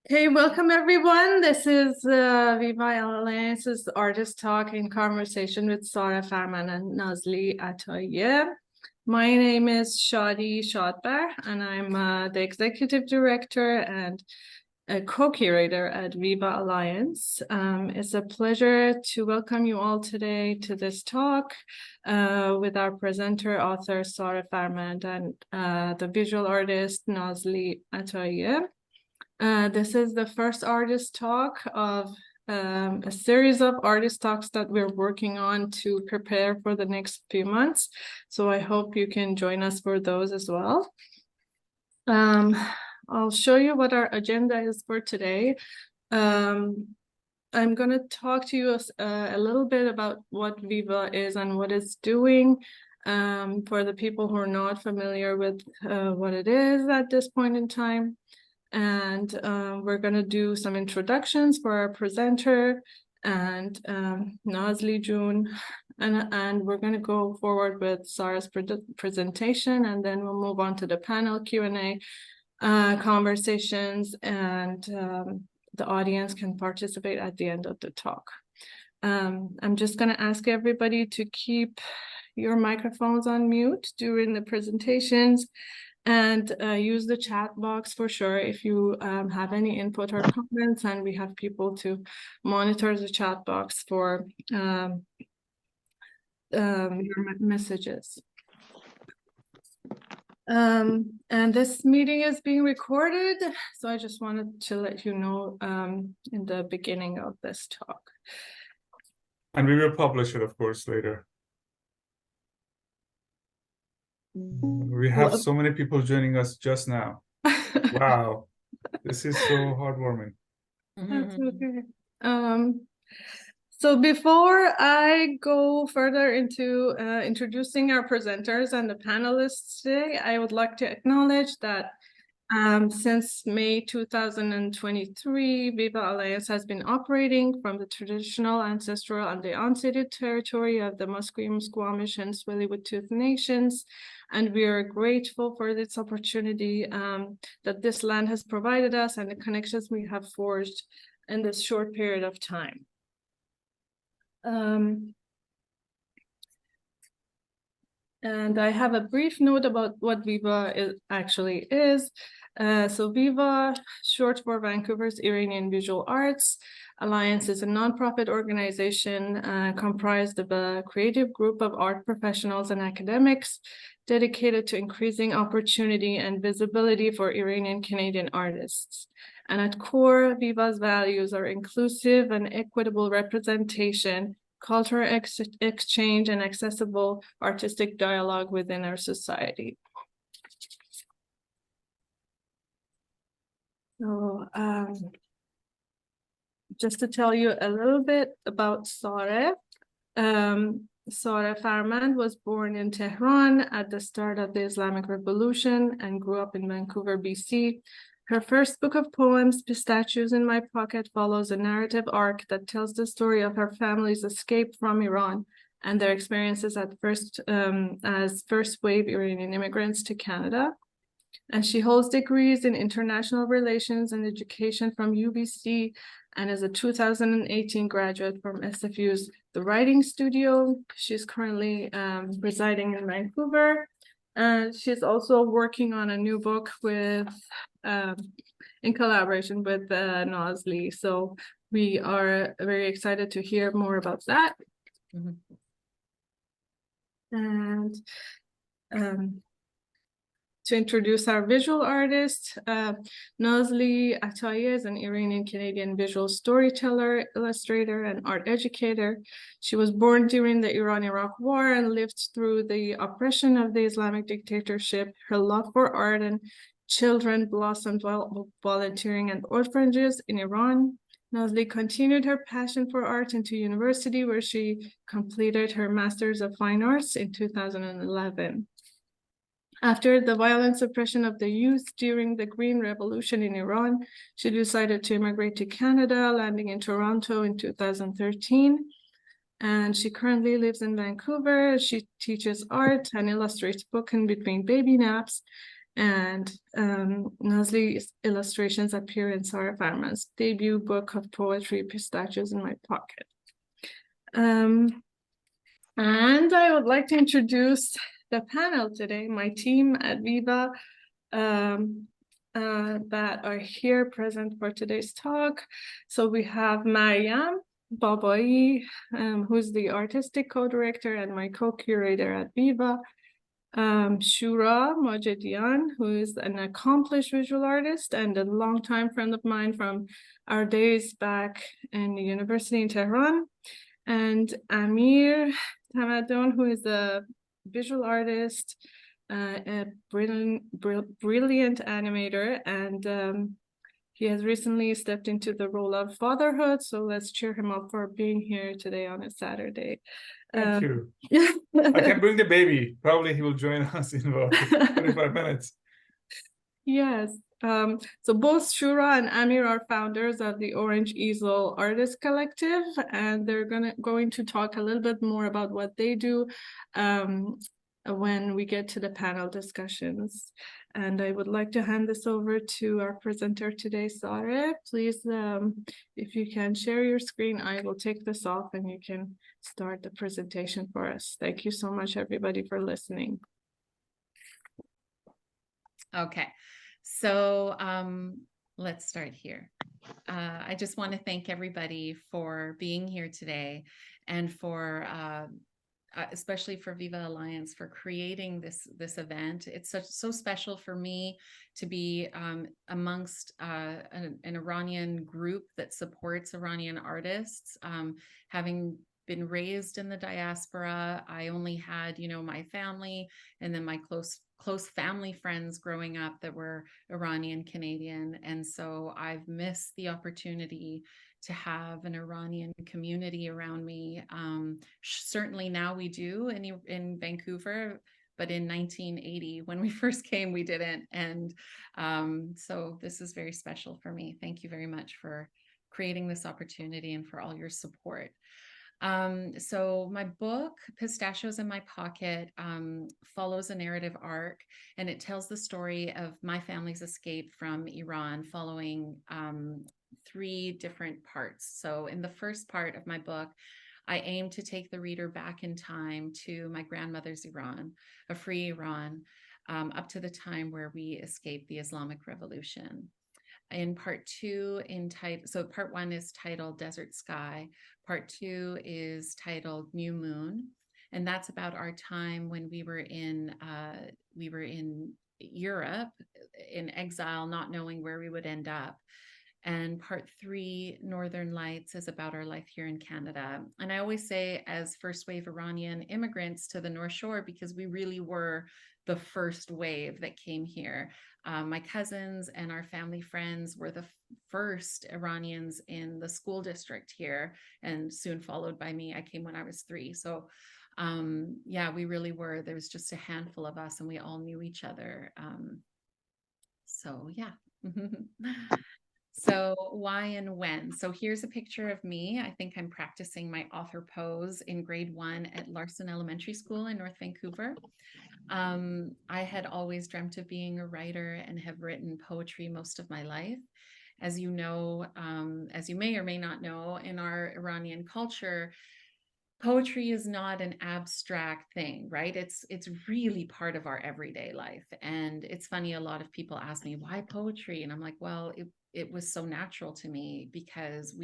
Hey, welcome everyone. This is VIVA Alliance's Artist Talk in conversation with Sareh Farmand and Nazli Ataeeyeh. My name is Shadi Shadbar, and I'm the Executive Director and a co-curator at VIVA Alliance. It's a pleasure to welcome you all today to this talk with our presenter, author Sareh Farmand, and the visual artist Nazli Ataeeyeh. This is the first artist talk of a series of artist talks that we're working on to prepare for the next few months. So I hope you can join us for those as well. I'll show you what our agenda is for today. I'm going to talk to you a little bit about what Viva is and what it's doing. For the people who are not familiar with what it is at this point in time. And we're going to do some introductions for our presenter and Nazli June, and we're going to go forward with Sarah's presentation, and then we'll move on to the panel Q&A conversations, and the audience can participate at the end of the talk. I'm just going to ask everybody to keep your microphones on mute during the presentations, and use the chat box for sure if you have any input or comments, and we have people to monitor the chat box for your messages. And this meeting is being recorded, so I just wanted to let you know in the beginning of this talk. And we will publish it, of course, later. We have so many people joining us just now. Wow, this is so heartwarming. That's okay. So before I go further into introducing our presenters and the panelists today, I would like to acknowledge that since May 2023, Viva Alliance has been operating from the traditional, ancestral, and the unceded territory of the Musqueam, Squamish, and Tsleil-Waututh nations. And we are grateful for this opportunity that this land has provided us and the connections we have forged in this short period of time. And I have a brief note about what VIVA actually is. So VIVA, short for Vancouver's Iranian Visual Arts Alliance, is a nonprofit organization comprised of a creative group of art professionals and academics dedicated to increasing opportunity and visibility for Iranian Canadian artists. And at core, VIVA's values are inclusive and equitable representation, cultural exchange, and accessible artistic dialogue within our society. So just to tell you a little bit about Sareh. Sareh Farmand was born in Tehran at the start of the Islamic Revolution and grew up in Vancouver, BC. Her first book of poems, Pistachios in My Pocket, follows a narrative arc that tells the story of her family's escape from Iran and their experiences at first as first-wave Iranian immigrants to Canada. And she holds degrees in international relations and education from UBC and is a 2018 graduate from SFU's The Writing Studio. She's currently residing in Vancouver. And she's also working on a new book with in collaboration with Nazli. So we are very excited to hear more about that. And to introduce our visual artist, Nazli Ataeeyeh is an Iranian-Canadian visual storyteller, illustrator, and art educator. She was born during the Iran-Iraq War and lived through the oppression of the Islamic dictatorship. Her love for art and children blossomed while volunteering at orphanages in Iran. Nazli continued her passion for art into university, where she completed her Master's of Fine Arts in 2011. After the violent suppression of the youth during the Green Revolution in Iran, she decided to immigrate to Canada, landing in Toronto in 2013. And she currently lives in Vancouver. She teaches art and illustrates books in between baby naps. and Nazli's illustrations appear in Sareh Farmand's debut book of poetry, Pistachios in My Pocket. And I would like to introduce the panel today, my team at VIVA that are here present for today's talk. So we have Mariam Babai, who's the artistic co-director and my co-curator at VIVA. Shura Majedian, who is an accomplished visual artist and a longtime friend of mine from our days back in the university in Tehran. And Amir Tamadon, who is a visual artist, a brilliant animator, and he has recently stepped into the role of fatherhood. So let's cheer him up for being here today on a Saturday. Thank you. I can bring the baby. Probably he will join us in about 45 minutes. Yes. So both Shura and Amir are founders of the Orange Easel Artist Collective, and they're going to talk a little bit more about what they do when we get to the panel discussions. And I would like to hand this over to our presenter today, Sareh. Please, if you can share your screen, I will take this off and you can start the presentation for us. Thank you so much, everybody, for listening. Okay, so let's start here. I just want to thank everybody for being here today and for especially for Viva Alliance for creating this event. It's so special for me to be amongst an Iranian group that supports Iranian artists. Having been raised in the diaspora, I only had, my family and then my close family friends growing up that were Iranian Canadian. And so I've missed the opportunity to have an Iranian community around me. Certainly now we do in Vancouver, but in 1980, when we first came, we didn't. And so this is very special for me. Thank you very much for creating this opportunity and for all your support. So my book, Pistachios in My Pocket, follows a narrative arc, and it tells the story of my family's escape from Iran following 3 different parts. So in the first part of my book, I aim to take the reader back in time to my grandmother's Iran, a free Iran, up to the time where we escaped the Islamic Revolution. In part 2, so part 1 is titled Desert Sky. Part 2 is titled New Moon, and that's about our time when we were in Europe in exile, not knowing where we would end up. And part 3, Northern Lights, is about our life here in Canada. And I always say, as first wave Iranian immigrants to the North Shore, because we really were the first wave that came here. My cousins and our family friends were the first Iranians in the school district here, and soon followed by me. I came when I was 3. So yeah, we really were. There was just a handful of us and we all knew each other. So yeah. So why and when? So here's a picture of me. I think I'm practicing my author pose in grade 1 at Larson Elementary School in North Vancouver. I had always dreamt of being a writer and have written poetry most of my life. As you know, as you may or may not know, in our Iranian culture, poetry is not an abstract thing, right? It's really part of our everyday life. And it's funny, a lot of people ask me, why poetry? And I'm like, well, it was so natural to me because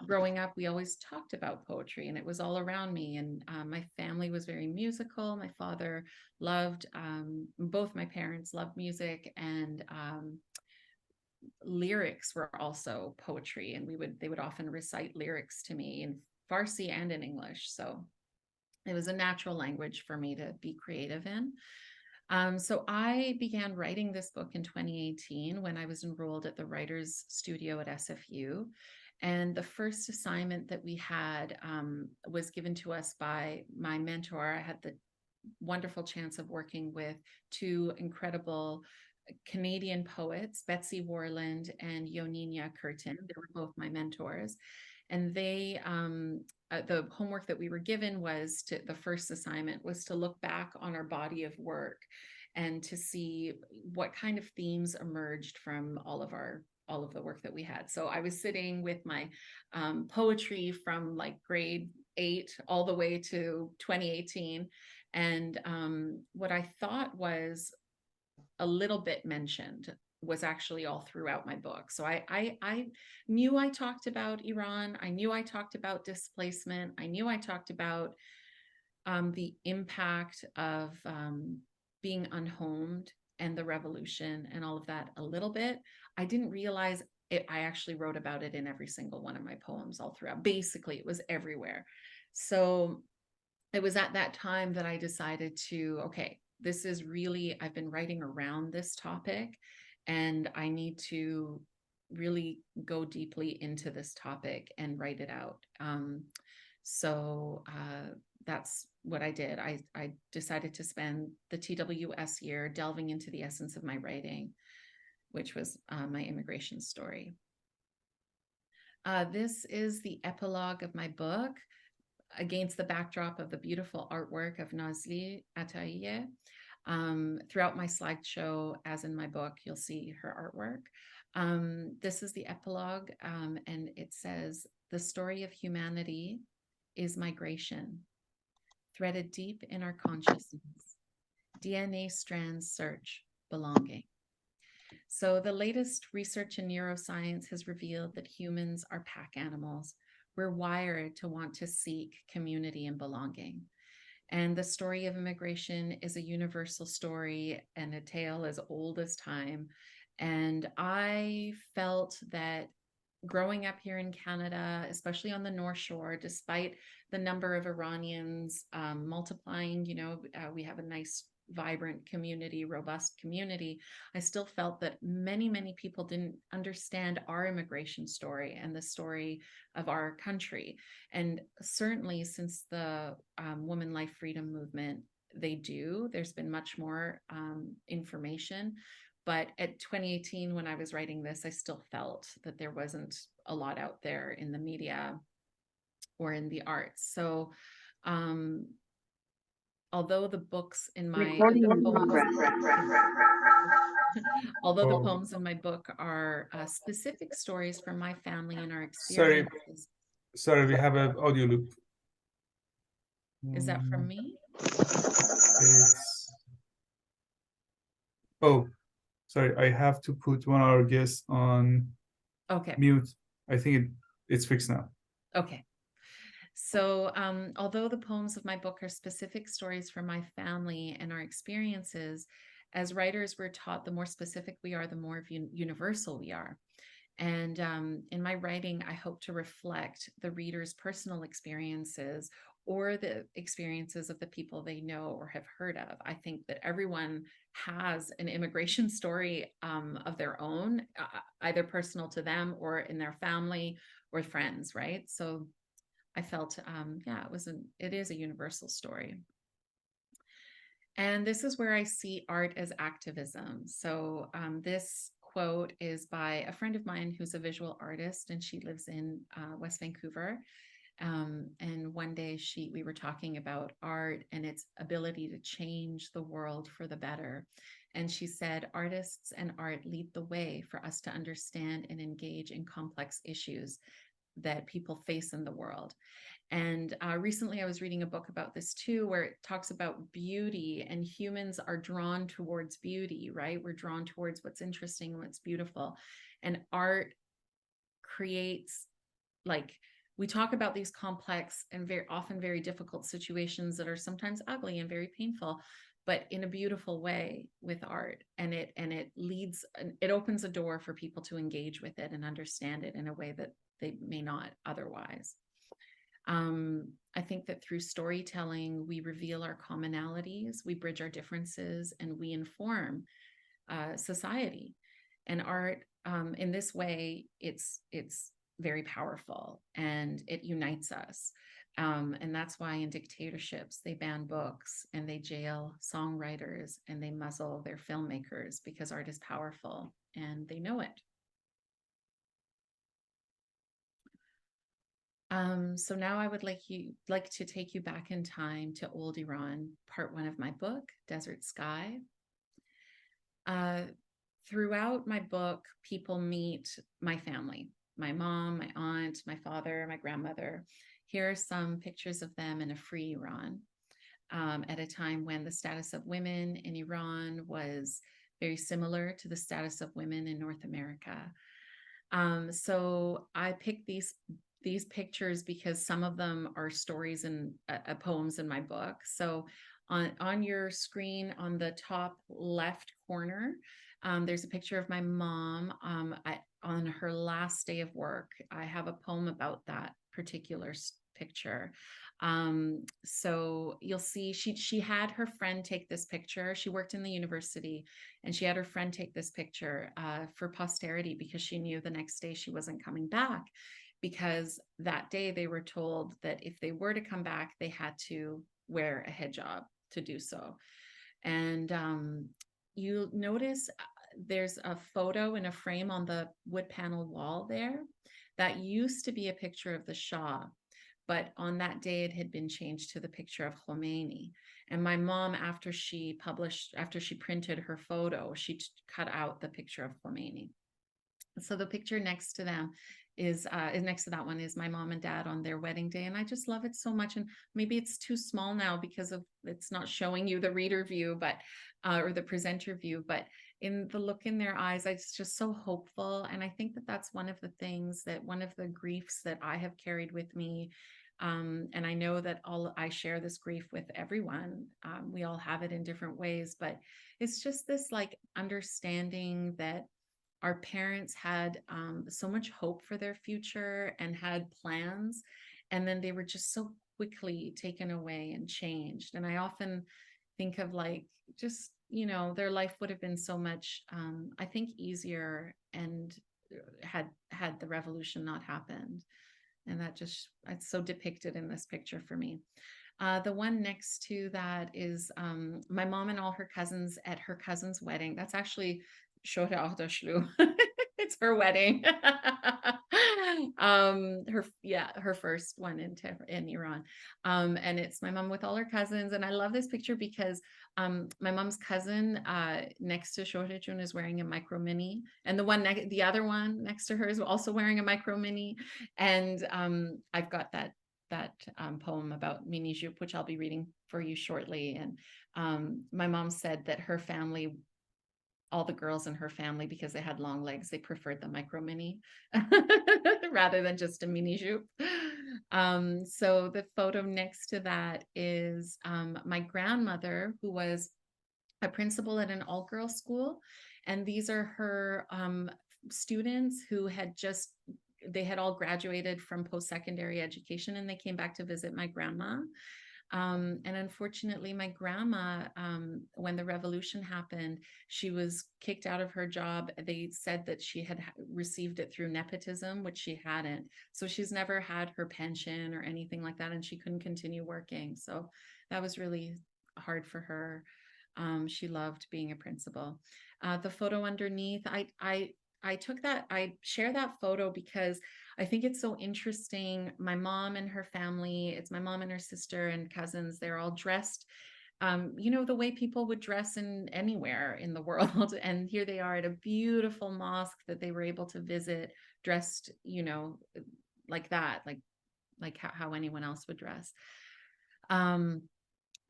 growing up, we always talked about poetry and it was all around me. And my family was very musical. My father loved, both my parents loved music, and lyrics were also poetry. And they would often recite lyrics to me in Farsi and in English. So it was a natural language for me to be creative in. So I began writing this book in 2018 when I was enrolled at the Writers Studio at SFU. And the first assignment that we had was given to us by my mentor. I had the wonderful chance of working with 2 incredible Canadian poets, Betsy Warland and Yoninia Curtin. They were both my mentors. And they, the homework that we were given the first assignment was to look back on our body of work and to see what kind of themes emerged from all of the work that we had. So I was sitting with my poetry from like grade 8 all the way to 2018. And what I thought was a little bit mentioned was actually all throughout my book. So I knew I talked about Iran. I knew I talked about displacement. I knew I talked about the impact of being unhomed and the revolution and all of that a little bit. I didn't realize it, I actually wrote about it in every single one of my poems all throughout. Basically, it was everywhere. So it was at that time that I decided to, okay, this is really, I've been writing around this topic and I need to really go deeply into this topic and write it out. So that's what I did. I decided to spend the TWS year delving into the essence of my writing, which was my immigration story. This is the epilogue of my book against the backdrop of the beautiful artwork of Nazli Ataeeyeh. Throughout my slideshow, as in my book, you'll see her artwork. This is the epilogue, and it says, "The story of humanity is migration, threaded deep in our consciousness. DNA strands search belonging." So the latest research in neuroscience has revealed that humans are pack animals. We're wired to want to seek community and belonging. And the story of immigration is a universal story and a tale as old as time. And I felt that growing up here in Canada, especially on the North Shore, despite the number of Iranians multiplying, we have a nice, vibrant community, robust community, I still felt that many, many people didn't understand our immigration story and the story of our country. And certainly since the Women Life Freedom movement, they do. There's been much more information. But at 2018, when I was writing this, I still felt that there wasn't a lot out there in the media or in the arts. So although the books in my the poems in my book are specific stories from my family and our experiences. Sorry, we have an audio loop. Is that from me? Oh, sorry, I have to put one of our guests on mute. I think it's fixed now. Okay. So although the poems of my book are specific stories from my family and our experiences, as writers, we're taught the more specific we are, the more universal we are. And in my writing, I hope to reflect the reader's personal experiences or the experiences of the people they know or have heard of. I think that everyone has an immigration story of their own, either personal to them or in their family or friends, right? So I felt, it is a universal story. And this is where I see art as activism. So this quote is by a friend of mine who's a visual artist, and she lives in West Vancouver. And one day we were talking about art and its ability to change the world for the better. And she said, "Artists and art lead the way for us to understand and engage in complex issues that people face in the world." And recently I was reading a book about this too, where it talks about beauty, and humans are drawn towards beauty, right? We're drawn towards what's interesting and what's beautiful. And art creates, like, we talk about these complex and very often very difficult situations that are sometimes ugly and very painful, but in a beautiful way with art. And it opens a door for people to engage with it and understand it in a way that they may not otherwise. I think that through storytelling, we reveal our commonalities, we bridge our differences, and we inform society. And art, in this way, it's very powerful and it unites us. And that's why in dictatorships, they ban books and they jail songwriters and they muzzle their filmmakers, because art is powerful and they know it. So now I would like to take you back in time to old Iran, part 1 of my book, Desert Sky. Throughout my book, people meet my family, my mom, my aunt, my father, my grandmother. Here are some pictures of them in a free Iran, at a time when the status of women in Iran was very similar to the status of women in North America. So I picked these pictures because some of them are stories and poems in my book. So on your screen on the top left corner, there's a picture of my mom on her last day of work. I have a poem about that particular picture. So you'll see she had her friend take this picture. She worked in the university, and she had her friend take this picture for posterity, because she knew the next day she wasn't coming back, because that day they were told that if they were to come back, they had to wear a hijab to do so. And you'll notice there's a photo in a frame on the wood panel wall there that used to be a picture of the Shah, but on that day it had been changed to the picture of Khomeini. And my mom, after she printed her photo, she cut out the picture of Khomeini. So the picture next to them is next to that one is my mom and dad on their wedding day. And I just love it so much. And maybe it's too small now because of it's not showing you the reader view, but or the presenter view, but in the look in their eyes, it's just so hopeful. And I think that that's one of the things that one of the griefs that I have carried with me. And I know that I share this grief with everyone. We all have it in different ways, but it's just this like understanding that our parents had so much hope for their future and had plans, and then they were just so quickly taken away and changed. And I often think of like, just, their life would have been so much, I think, easier, and had the revolution not happened. And it's so depicted in this picture for me. The one next to that is my mom and all her cousins at her cousin's wedding. That's actually it's her wedding. Her first one in Iran. And it's my mom with all her cousins. And I love this picture because my mom's cousin next to Shohrejun is wearing a micro mini, and the other one next to her is also wearing a micro mini. And I've got that poem about mini jupe, which I'll be reading for you shortly. And my mom said that her family, all the girls in her family, because they had long legs, they preferred the micro mini rather than just a mini jupe. So the photo next to that is my grandmother, who was a principal at an all-girls school. And these are her students who they had all graduated from post-secondary education, and they came back to visit my grandma. And unfortunately, my grandma, when the revolution happened, she was kicked out of her job. They said that she had received it through nepotism, which she hadn't. So she's never had her pension or anything like that, and she couldn't continue working. So that was really hard for her. She loved being a principal. The photo underneath, I share that photo because I think it's so interesting. My mom and her family, it's my mom and her sister and cousins, they're all dressed, the way people would dress in anywhere in the world. And here they are at a beautiful mosque that they were able to visit, dressed, like that, like how anyone else would dress.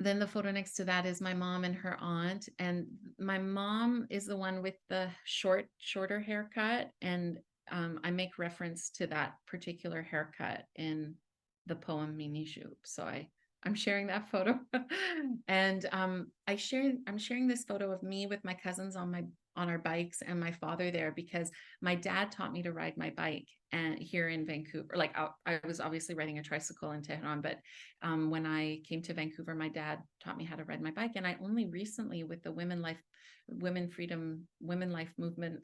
Then the photo next to that is my mom and her aunt. And my mom is the one with the shorter haircut. And I make reference to that particular haircut in the poem Mini Jupe. So I'm sharing that photo. And I'm sharing this photo of me with my cousins on our bikes and my father there, because my dad taught me to ride my bike and here in Vancouver. Like I was obviously riding a tricycle in Tehran, but when I came to Vancouver, my dad taught me how to ride my bike. And I only recently, with the women life movement,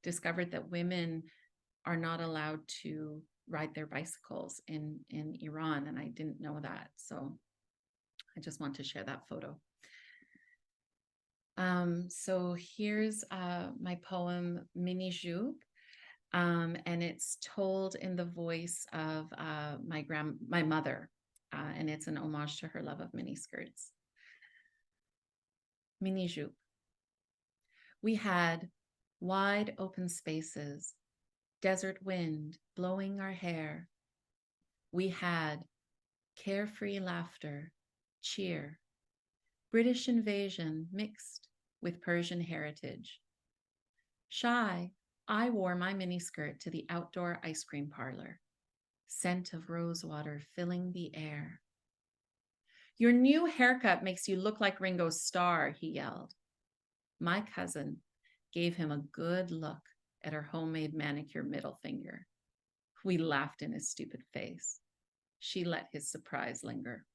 discovered that women are not allowed to ride their bicycles in Iran. And I didn't know that. So I just want to share that photo. So here's my poem Mini Jupe, and it's told in the voice of my mother, and it's an homage to her love of mini skirts. Mini Jupe. We had wide open spaces, desert wind blowing our hair. We had carefree laughter, cheer, British invasion mixed with Persian heritage. Shy, I wore my miniskirt to the outdoor ice cream parlor, scent of rosewater filling the air. Your new haircut makes you look like Ringo Starr, he yelled. My cousin gave him a good look at her homemade manicure middle finger. We laughed in his stupid face. She let his surprise linger.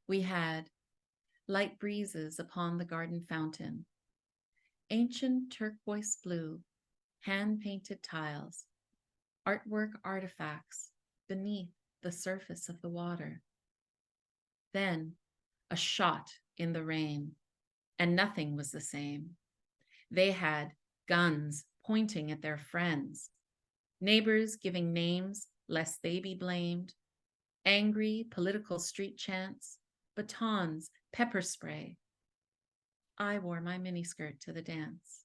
We had light breezes upon the garden fountain, ancient turquoise blue, hand-painted tiles, artwork artifacts beneath the surface of the water. Then a shot in the rain, and nothing was the same. They had guns pointing at their friends, neighbors giving names lest they be blamed, angry political street chants, batons, pepper spray. I wore my miniskirt to the dance.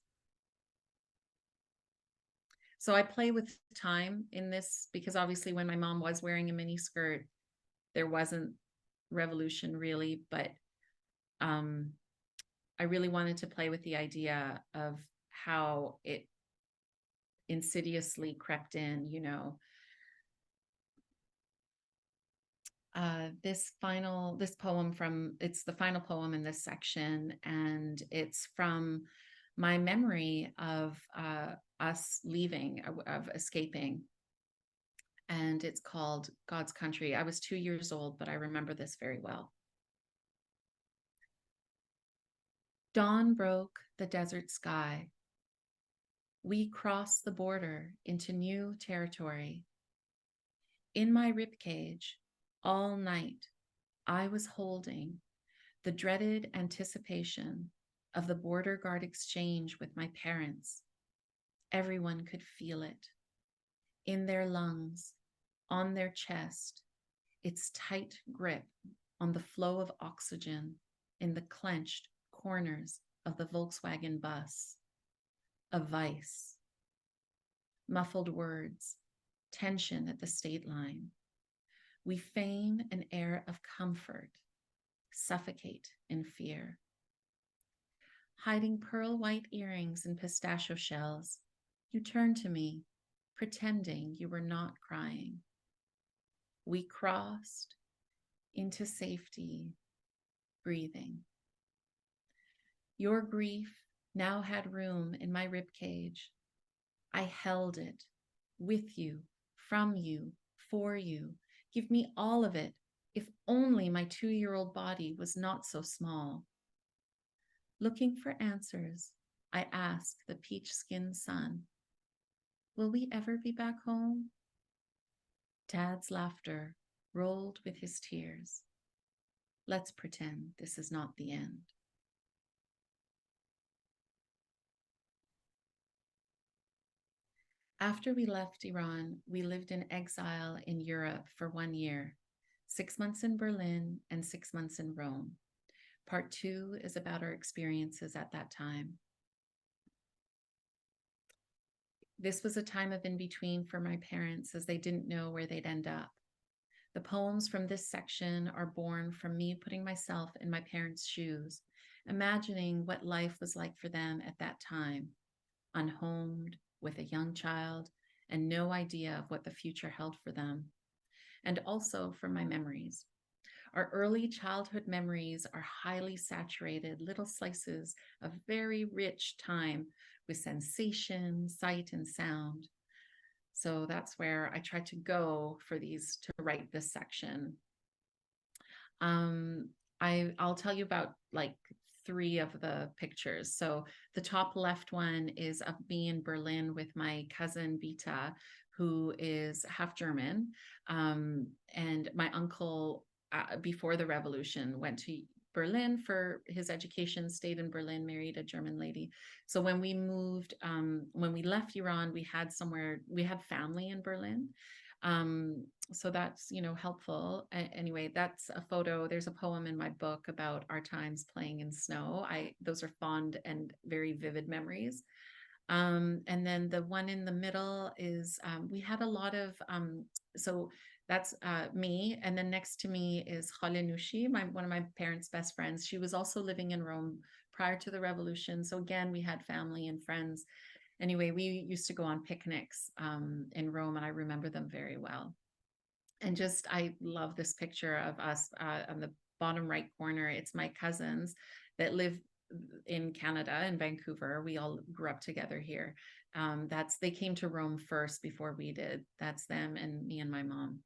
So I play with time in this because obviously when my mom was wearing a miniskirt, there wasn't revolution really, but I really wanted to play with the idea of how it insidiously crept in, you know. This poem it's the final poem in this section, and it's from my memory of us leaving, of escaping. And it's called God's Country. I was 2 years old, but I remember this very well. Dawn broke the desert sky. We crossed the border into new territory. In my ribcage, all night, I was holding the dreaded anticipation of the border guard exchange with my parents. Everyone could feel it. In their lungs, on their chest, its tight grip on the flow of oxygen in the clenched corners of the Volkswagen bus. A vice. Muffled words, tension at the state line. We feign an air of comfort, suffocate in fear. Hiding pearl white earrings and pistachio shells, you turn to me, pretending you were not crying. We crossed into safety, breathing. Your grief now had room in my ribcage. I held it with you, from you, for you. Give me all of it, if only my 2-year-old body was not so small. Looking for answers, I asked the peach-skinned sun, will we ever be back home? Dad's laughter rolled with his tears. Let's pretend this is not the end. After we left Iran, we lived in exile in Europe for 1 year, 6 months in Berlin and 6 months in Rome. Part 2 is about our experiences at that time. This was a time of in-between for my parents as they didn't know where they'd end up. The poems from this section are born from me putting myself in my parents' shoes, imagining what life was like for them at that time, unhomed, with a young child, and no idea of what the future held for them, and also from my memories. Our early childhood memories are highly saturated little slices of very rich time with sensation, sight, and sound. So that's where I tried to go for these to write this section. I'll tell you about like 3 of the pictures. So the top left one is of me in Berlin with my cousin Bita, who is half German. And my uncle, before the revolution, went to Berlin for his education, stayed in Berlin, married a German lady. So when we moved, when we left Iran, we had family in Berlin. So that's, helpful. Anyway, that's a photo. There's a poem in my book about our times playing in snow. Those are fond and very vivid memories. And then the one in the middle is, we had a lot of, so that's me. And then next to me is Khale Nushi, one of my parents' best friends. She was also living in Rome prior to the revolution. So again, we had family and friends. Anyway, we used to go on picnics in Rome, and I remember them very well. And I love this picture of us on the bottom right corner. It's my cousins that live in Canada, in Vancouver. We all grew up together here. They came to Rome first before we did. That's them and me and my mom.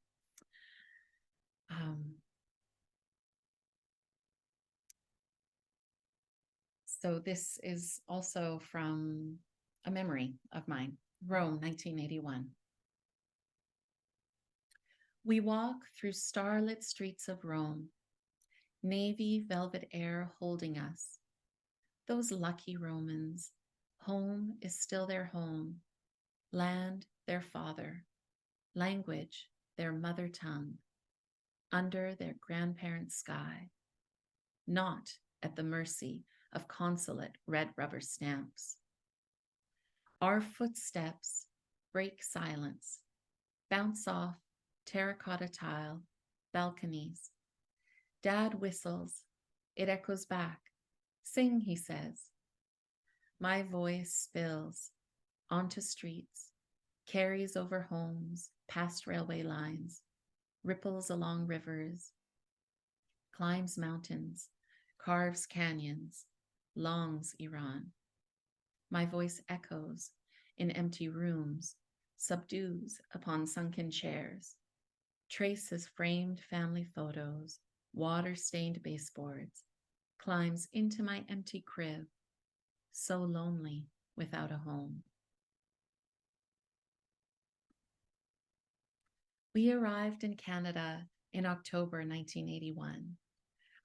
So this is also from a memory of mine, Rome, 1981. We walk through starlit streets of Rome, navy velvet air holding us. Those lucky Romans, home is still their home, land their father, language their mother tongue, under their grandparents' sky, not at the mercy of consulate red rubber stamps. Our footsteps break silence, bounce off terracotta tile, balconies. Dad whistles, it echoes back. Sing, he says. My voice spills onto streets, carries over homes, past railway lines, ripples along rivers, climbs mountains, carves canyons, longs Iran. My voice echoes in empty rooms, subdues upon sunken chairs, traces framed family photos, water-stained baseboards, climbs into my empty crib, so lonely without a home. We arrived in Canada in October 1981.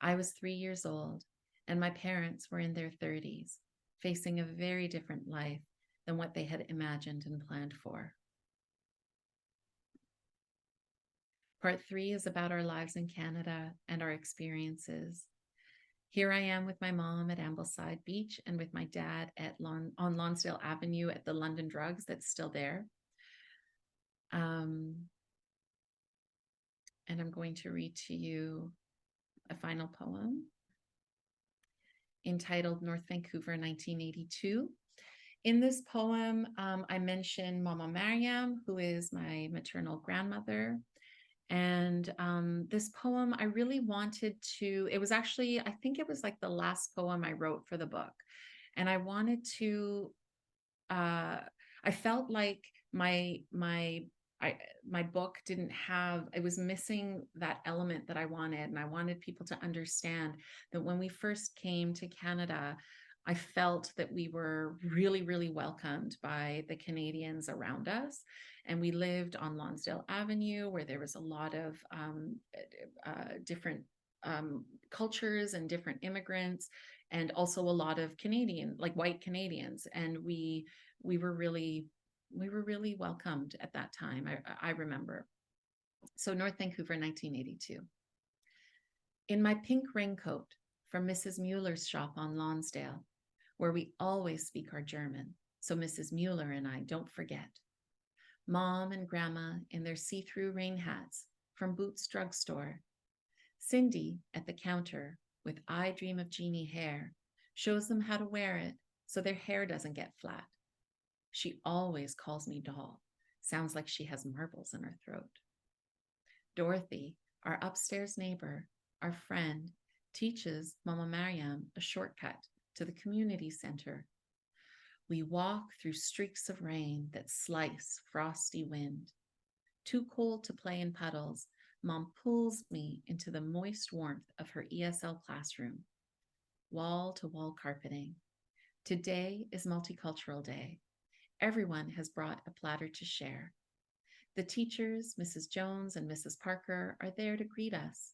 I was 3 years old, and my parents were in their 30s, facing a very different life than what they had imagined and planned for. Part 3 is about our lives in Canada and our experiences. Here I am with my mom at Ambleside Beach and with my dad on Lonsdale Avenue at the London Drugs that's still there. And I'm going to read to you a final poem entitled North Vancouver, 1982. In this poem, I mention Mama Mariam, who is my maternal grandmother. And this poem, I really wanted to, it was actually, I think it was like the last poem I wrote for the book. And I wanted to, I felt like my book didn't have, it was missing that element that I wanted. And I wanted people to understand that when we first came to Canada, I felt that we were really, really welcomed by the Canadians around us. And we lived on Lonsdale Avenue, where there was a lot of different cultures and different immigrants, and also a lot of Canadian, like white Canadians. And we were really welcomed at that time, I remember. So North Vancouver, 1982. In my pink raincoat from Mrs. Mueller's shop on Lonsdale, where we always speak our German, so Mrs. Mueller and I don't forget. Mom and Grandma in their see-through rain hats from Boots Drugstore. Cindy at the counter with I Dream of Jeannie hair shows them how to wear it so their hair doesn't get flat. She always calls me doll. Sounds like she has marbles in her throat. Dorothy, our upstairs neighbor, our friend, teaches Mama Mariam a shortcut to the community center. We walk through streaks of rain that slice frosty wind. Too cold to play in puddles, Mom pulls me into the moist warmth of her ESL classroom. Wall-to-wall carpeting. Today is Multicultural Day. Everyone has brought a platter to share. The teachers, Mrs. Jones and Mrs. Parker, are there to greet us.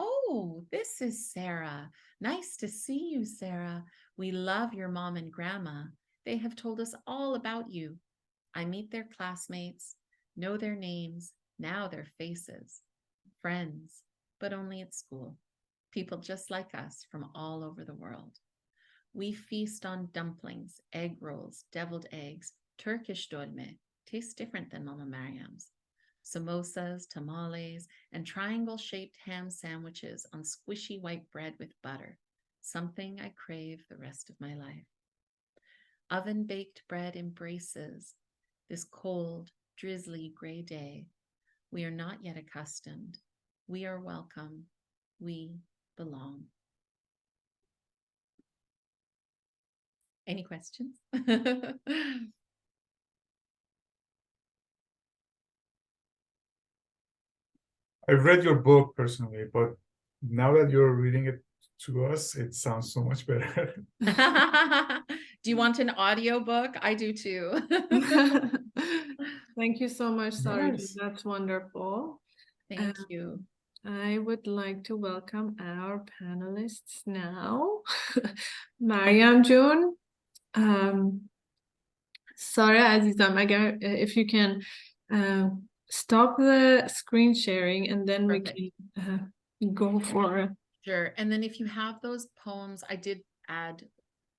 Oh, this is Sarah. Nice to see you, Sarah. We love your mom and grandma. They have told us all about you. I meet their classmates, know their names, Now they're faces, friends, but only at school. People just like us from all over the world. We feast on dumplings, egg rolls, deviled eggs, Turkish dolme, tastes different than Mama Mariam's, samosas, tamales, and triangle-shaped ham sandwiches on squishy white bread with butter, something I crave the rest of my life. Oven-baked bread embraces this cold, drizzly gray day. We are not yet accustomed. We are welcome. We belong. Any questions? I've read your book personally, but now that you're reading it to us, it sounds so much better. Do you want an audio book? I do too. Thank you so much, Sareh. Yes. That's wonderful. Thank you. I would like to welcome our panelists now. Mariam June, Sareh Azizam, if you can stop the screen sharing and then Perfect. we can go for. Sure. And then if you have those poems, I did add.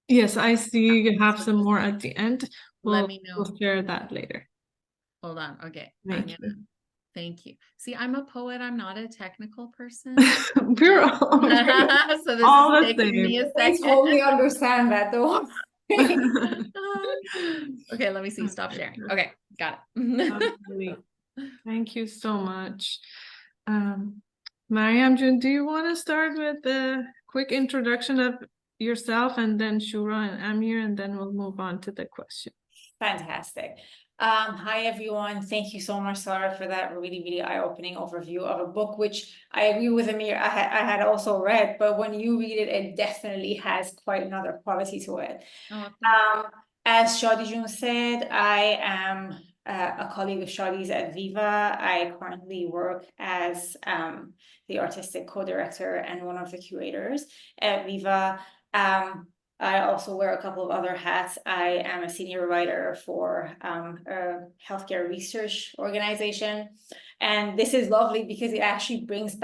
Yes, I see you have some more at the end. Let me know. We'll share that later. Hold on. Okay. Thank you. See, I'm a poet. I'm not a technical person. We're all So this all is the taking me a I second. totally understand that though. Okay, let me see. Stop sharing. Okay, got it. Absolutely. Thank you so much. Mariam June, do you want to start with a quick introduction of yourself and then Shura and Amir, and then we'll move on to the question. Fantastic. Hi everyone. Thank you so much, Sarah, for that really, really eye-opening overview of a book, which I agree with Amir. I had also read, but when you read it, it definitely has quite another quality to it. Oh, as Shadi June said, I am a colleague of Shadi's at VIVA. I currently work as the artistic co-director and one of the curators at VIVA. I also wear a couple of other hats. I am a senior writer for a healthcare research organization. And this is lovely because it actually brings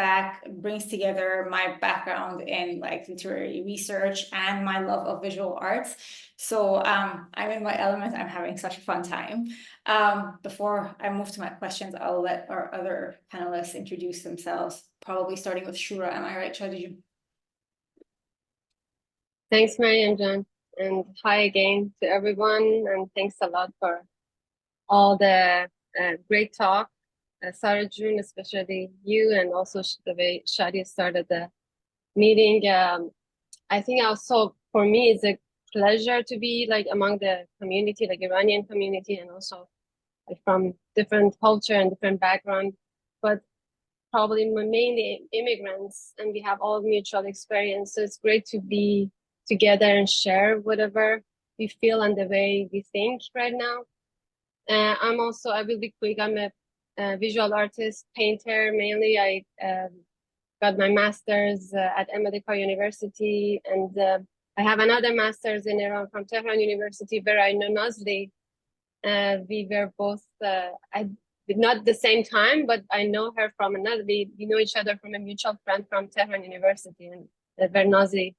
together my background in like literary research and my love of visual arts. So I'm in my element. I'm having such a fun time. Before I move to my questions, I'll let our other panelists introduce themselves, probably starting with Shura. Am I right, Shadi? Thanks, Mariam John, and hi again to everyone, and thanks a lot for all the great talk. Sarah June, especially you, and also the way Shadi started the meeting. I think also for me, it's a pleasure to be like among the community, like Iranian community, and also like, from different culture and different background, but probably mainly immigrants, and we have all mutual experience. So it's great to be together and share whatever we feel and the way we think right now. I will be quick. I'm a visual artist, painter mainly. I got my master's at Ahmedabad University, and I have another master's in Iran from Tehran University, where I know Nazli. We were both, not the same time, but I know her from another, we know each other from a mutual friend from Tehran University, and where Nazli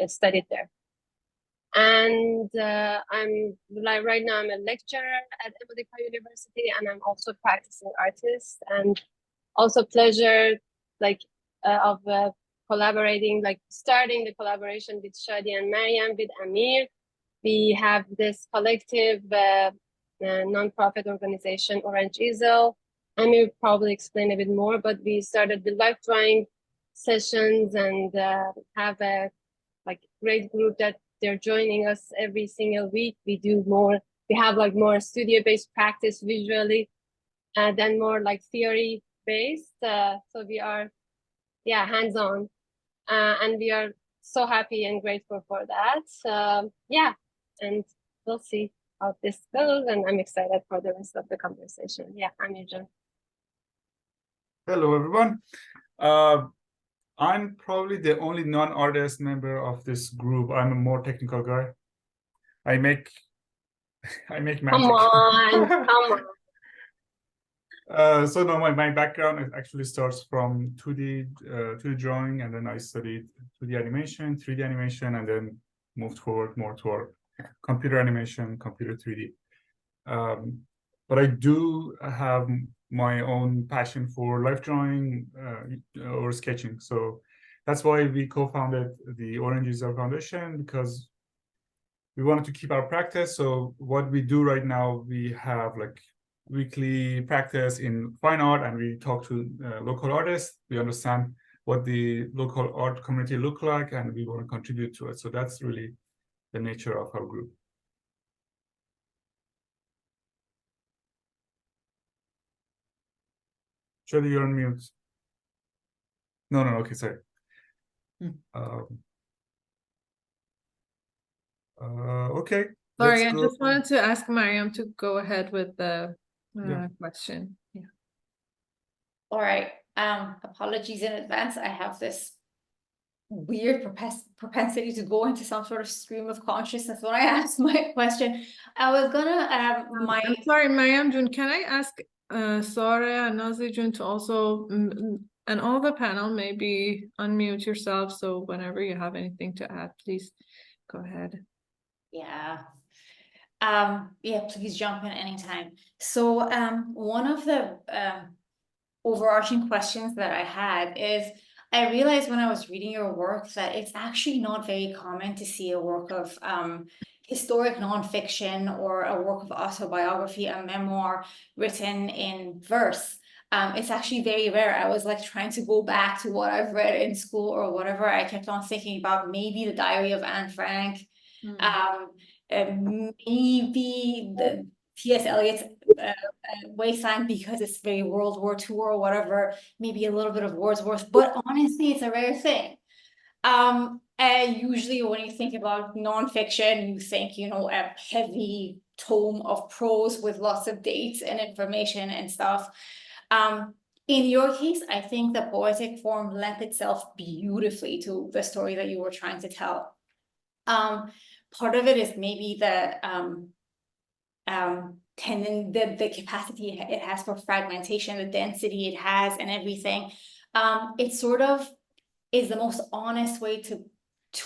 studied there. And I'm like right now I'm a lecturer at Ahmedabad University, and I'm also practicing artist, and also pleasure of collaborating, like starting the collaboration with Shadi and Mariam, with Amir. We have this collective nonprofit organization, Orange Easel. Amir will probably explain a bit more, but we started the live drawing sessions and have a great group that they're joining us every single week. We have more studio-based practice visually, than more theory-based. So we are, hands-on, and we are so happy and grateful for that. And we'll see how this goes, and I'm excited for the rest of the conversation. I'm John. Hello, everyone. I'm probably the only non-artist member of this group. I'm a more technical guy. I make magic. Come on. So no, my background actually starts from 2D drawing, and then I studied 2D animation, 3D animation, and then moved forward more toward computer animation, computer 3D. But I do have my own passion for life drawing or sketching. So that's why we co-founded the Orange User Foundation, because we wanted to keep our practice. So what we do right now, we have like weekly practice in fine art, and we talk to local artists. We understand what the local art community look like, and we want to contribute to it. So that's really the nature of our group. Shirley, you're on mute. No, okay, sorry. Okay. Sorry, I just wanted to ask Mariam to go ahead with the question. Yeah. All right. Apologies in advance. I have this weird propensity to go into some sort of stream of consciousness when I ask my question. I was gonna I'm sorry, Mariam June, can I ask Sareh and Nazli June to also and all the panel maybe unmute yourself, so whenever you have anything to add, please go ahead. Yeah. Please jump in anytime. So one of the overarching questions that I had is, I realized when I was reading your work that it's actually not very common to see a work of historic nonfiction or a work of autobiography, a memoir written in verse. It's actually very rare. I was like trying to go back to what I've read in school or whatever. I kept on thinking about maybe the Diary of Anne Frank, maybe the T.S. Eliot's Wasteland, because it's very World War II or whatever, maybe a little bit of Wordsworth, but honestly, it's a rare thing. And usually when you think about nonfiction, you think, a heavy tome of prose with lots of dates and information and stuff. In your case, I think the poetic form lent itself beautifully to the story that you were trying to tell. Part of it is maybe the capacity it has for fragmentation, the density it has, and everything. It sort of is the most honest way to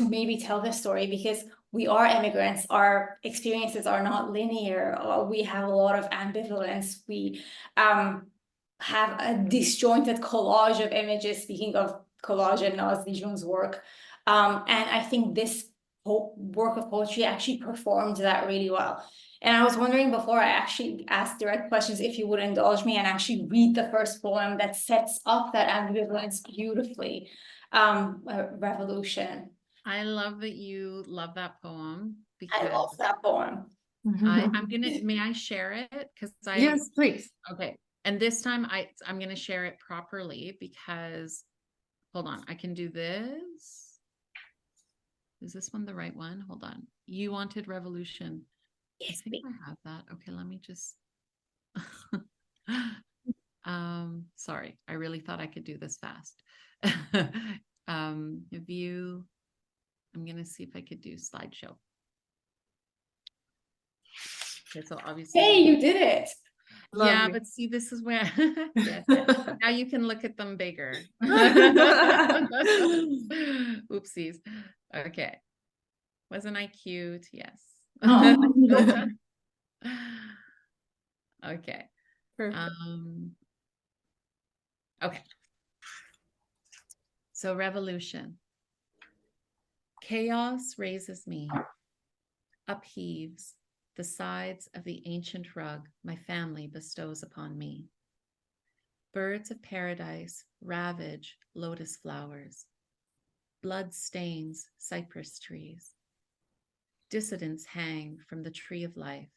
maybe tell this story, because we are immigrants. Our experiences are not linear. We have a lot of ambivalence. We have a disjointed collage of images, speaking of collage in Nazli June's work. And I think this work of poetry actually performed that really well. And I was wondering, before I actually ask direct questions, if you would indulge me and actually read the first poem that sets up that ambivalence beautifully. Revolution. I love that you love that poem, because I love that poem. May I share it? Yes, please. Okay. And this time I'm gonna share it properly, because hold on, I can do this. Is this one the right one? Hold on. You wanted revolution. Yes, I think I have that. Okay, let me just sorry, I really thought I could do this fast. View, I'm gonna see if I could do slideshow. Okay, so obviously, hey, you did it. Yeah, but see, this is where yes, now you can look at them bigger. Oopsies. Okay, wasn't I cute? Yes. Oh. Okay. Perfect. Okay. So revolution. Chaos raises me, upheaves the sides of the ancient rug my family bestows upon me. Birds of paradise ravage lotus flowers. Blood stains cypress trees. Dissidents hang from the tree of life.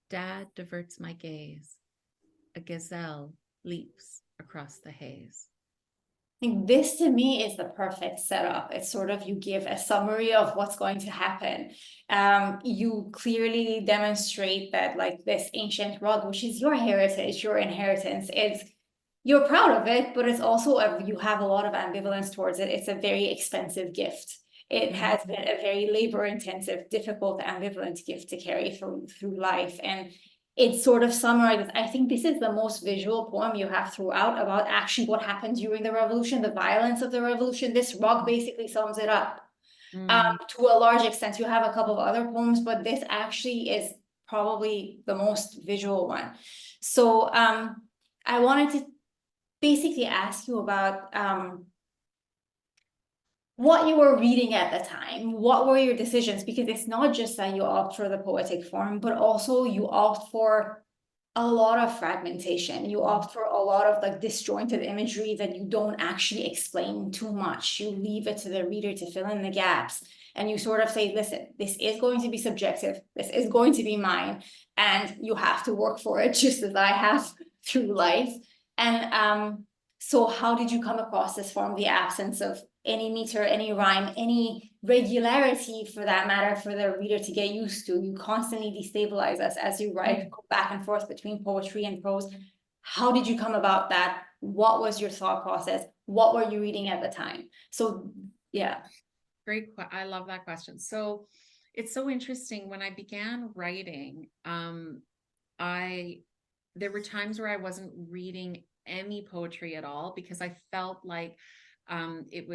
Dad diverts my gaze. A gazelle leaps across the haze. I think this, to me, is the perfect setup. It's sort of, you give a summary of what's going to happen. You clearly demonstrate that, like, this ancient rug, which is your heritage, your inheritance, you're proud of it, but it's also you have a lot of ambivalence towards it. It's a very expensive gift. It has been a very labor-intensive, difficult, ambivalent gift to carry through life. And it sort of summarizes. I think this is the most visual poem you have throughout about actually what happened during the revolution, the violence of the revolution. This rug basically sums it up. To a large extent. You have a couple of other poems, but this actually is probably the most visual one. So I wanted to basically ask you about what you were reading at the time. What were your decisions? Because it's not just that you opt for the poetic form, but also you opt for a lot of fragmentation. You opt for a lot of like disjointed imagery that you don't actually explain too much. You leave it to the reader to fill in the gaps. And you sort of say, listen, this is going to be subjective. This is going to be mine. And you have to work for it just as I have through life. And so how did you come across this form, the absence of any meter, any rhyme, any regularity for that matter for the reader to get used to? You constantly destabilize us as you write, go back and forth between poetry and prose. How did you come about that? What was your thought process? What were you reading at the time? So yeah. Great. I love that question. So it's so interesting. When I began writing, there were times where I wasn't reading any poetry at all because I felt like it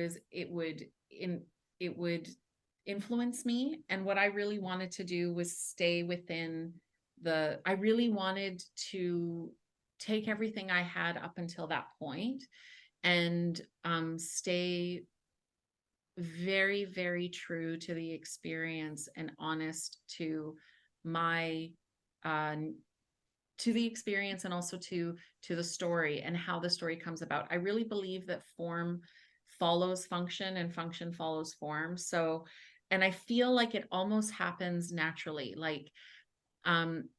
would influence me. And what I really wanted to do was stay within I really wanted to take everything I had up until that point and stay very, very true to the experience and honest to my to the experience and also to the story and how the story comes about. I really believe that form follows function and function follows form. So, and I feel like it almost happens naturally. Like,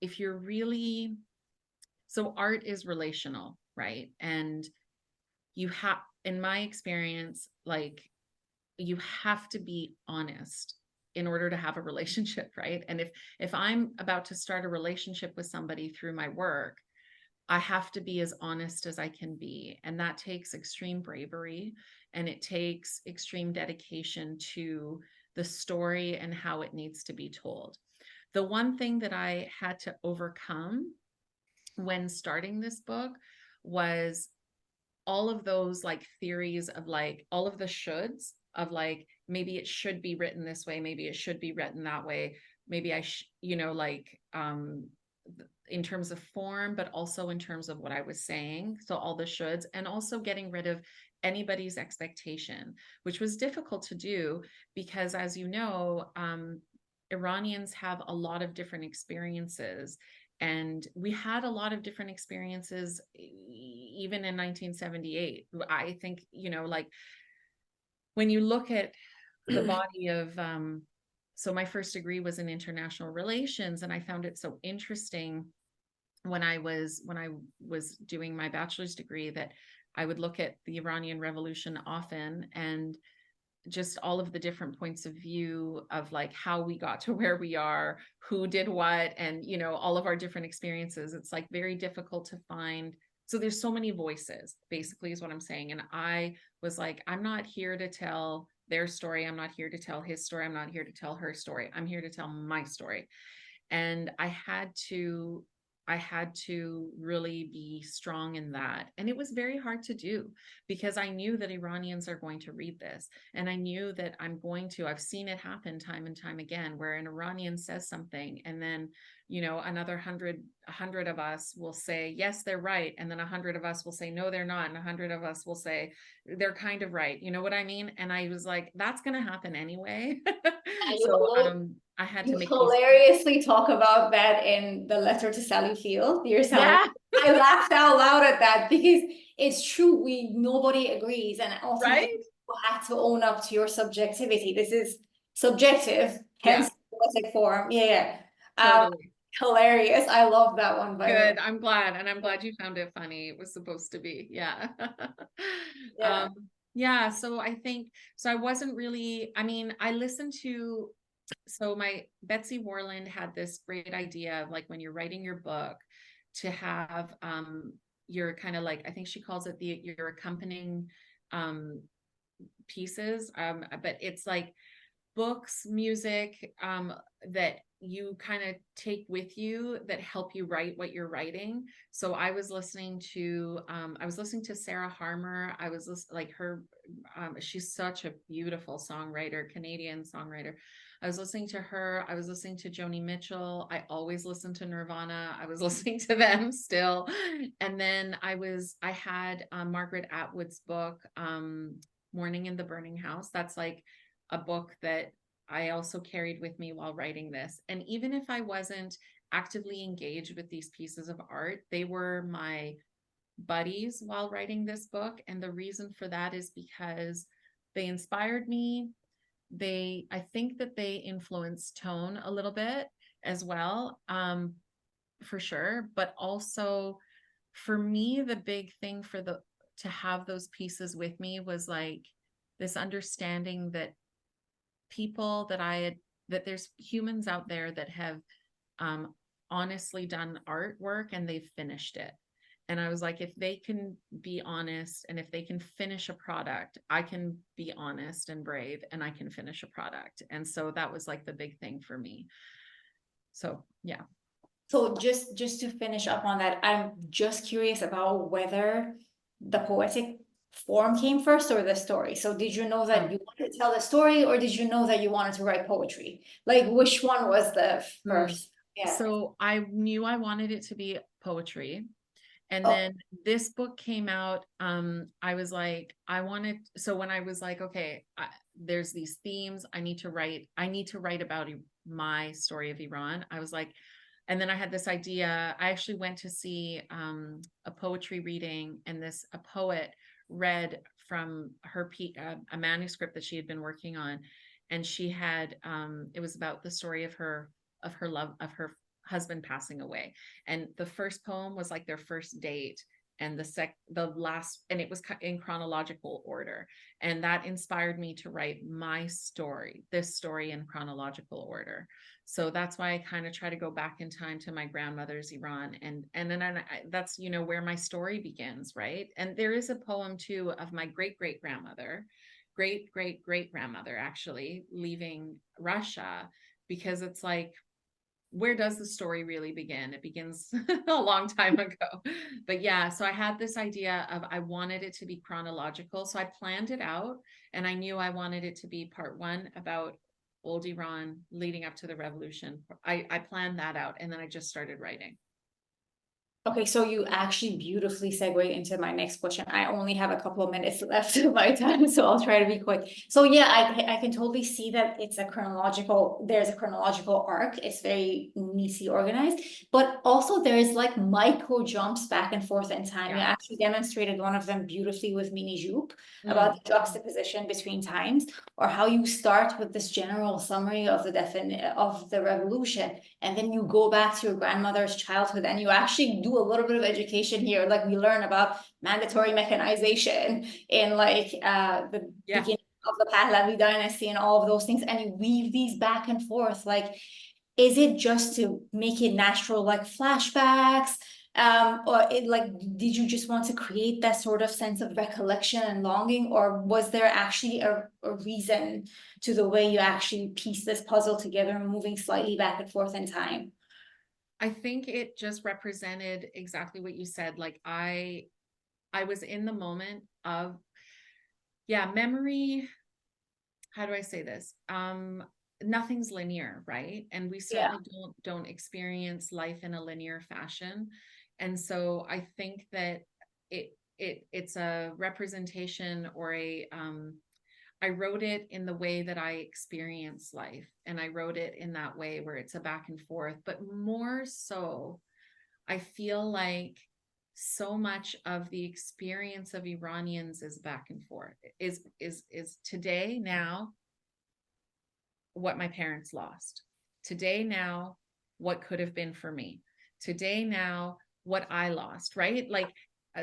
if you're really, so art is relational, right? And you have, in my experience, like you have to be honest in order to have a relationship, right? And if I'm about to start a relationship with somebody through my work, I have to be as honest as I can be. And that takes extreme bravery and it takes extreme dedication to the story and how it needs to be told. The one thing that I had to overcome when starting this book was all of those like theories of like all of the shoulds of like, maybe it should be written this way, maybe it should be written that way, maybe I in terms of form, but also in terms of what I was saying. So all the shoulds, and also getting rid of anybody's expectation, which was difficult to do because, as you know, Iranians have a lot of different experiences. And we had a lot of different experiences even in 1978. I think, like when you look at the body of, so my first degree was in international relations, and I found it so interesting when I was doing my bachelor's degree that I would look at the Iranian Revolution often and just all of the different points of view of like how we got to where we are, who did what, and all of our different experiences. It's like very difficult to find. So there's so many voices, basically, is what I'm saying. And I was like, I'm not here to tell their story. I'm not here to tell his story. I'm not here to tell her story. I'm here to tell my story. And I had to really be strong in that. And it was very hard to do because I knew that Iranians are going to read this. And I knew that I've seen it happen time and time again, where an Iranian says something and then, another 100 of us will say, yes, they're right. And then 100 of us will say, no, they're not. And 100 of us will say, they're kind of right. You know what I mean? And I was like, that's going to happen anyway. So I had to make hilariously talk about that in the letter to Sally Field. Yeah. I laughed out loud at that because it's true. Nobody agrees, and ultimately Right? you have to own up to your subjectivity. This is subjective, hence poetic form. Yeah. Totally. Hilarious. I love that one. Good. I'm glad. And I'm glad you found it funny. It was supposed to be. Yeah. Yeah. So I think, so I wasn't really, I listened to, so my Betsy Warland had this great idea of like, when you're writing your book to have, your kind of like, I think she calls it your accompanying, pieces. But it's like books, music, that you kind of take with you that help you write what you're writing. So I was listening to Sareh Farmand. I was like her, she's such a beautiful songwriter, Canadian songwriter. I was listening to her. I was listening to Joni Mitchell. I always listen to Nirvana. I was listening to them still. And then I had Margaret Atwood's book, Morning in the Burning House. That's like a book that I also carried with me while writing this. And even if I wasn't actively engaged with these pieces of art, they were my buddies while writing this book. And the reason for that is because they inspired me. I think that they influenced tone a little bit as well, for sure. But also for me, the big thing to have those pieces with me was like this understanding that that there's humans out there that have honestly done artwork and they've finished it. And I was like, if they can be honest and if they can finish a product, I can be honest and brave and I can finish a product. And so that was like the big thing for me. So, yeah. So just to finish up on that, I'm just curious about whether the poetic form came first or the story. So did you know that you wanted to tell the story, or did you know that you wanted to write poetry? Like, which one was the first? Yeah. So I knew I wanted it to be poetry. And then this book came out. I was like, so when I was like, okay, there's these themes I need to write about my story of Iran. I was like, and then I had this idea. I actually went to see a poetry reading, and a poet read from her a manuscript that she had been working on, and she had it was about the story of her husband passing away, and the first poem was like their first date, and the last, and it was in chronological order, and that inspired me to write this story in chronological order. So that's why I kind of try to go back in time to my grandmother's Iran, and then that's where my story begins, right? And there is a poem too of my great grandmother actually leaving Russia, because it's like, where does the story really begin? It begins a long time ago. But yeah, so I had this idea of, I wanted it to be chronological. So I planned it out, and I knew I wanted it to be part 1 about old Iran leading up to the revolution. I planned that out, and then I just started writing. Okay, so you actually beautifully segued into my next question. I only have a couple of minutes left of my time, so I'll try to be quick. So yeah, I can totally see that there's a chronological arc. It's very neatly organized, but also there is like micro jumps back and forth in time. You actually demonstrated one of them beautifully with Mini Jupe about the juxtaposition between times, or how you start with this general summary of the revolution, and then you go back to your grandmother's childhood, and you actually do a little bit of education here. Like, we learn about mandatory mechanization in like the beginning of the Pahlavi dynasty and all of those things, and you weave these back and forth. Like, is it just to make it natural, like flashbacks? Or did you just want to create that sort of sense of recollection and longing, or was there actually a reason to the way you actually piece this puzzle together, moving slightly back and forth in time? I think it just represented exactly what you said. Like, I was in the moment of, memory. How do I say this? Nothing's linear, right? And we certainly don't experience life in a linear fashion. And so I think that it's a representation, or I wrote it in the way that I experience life, and I wrote it in that way where it's a back and forth. But more so, I feel like so much of the experience of Iranians is back and forth, is today, now, what my parents lost. Today, now, what could have been for me. Today, now, what I lost, right? Like,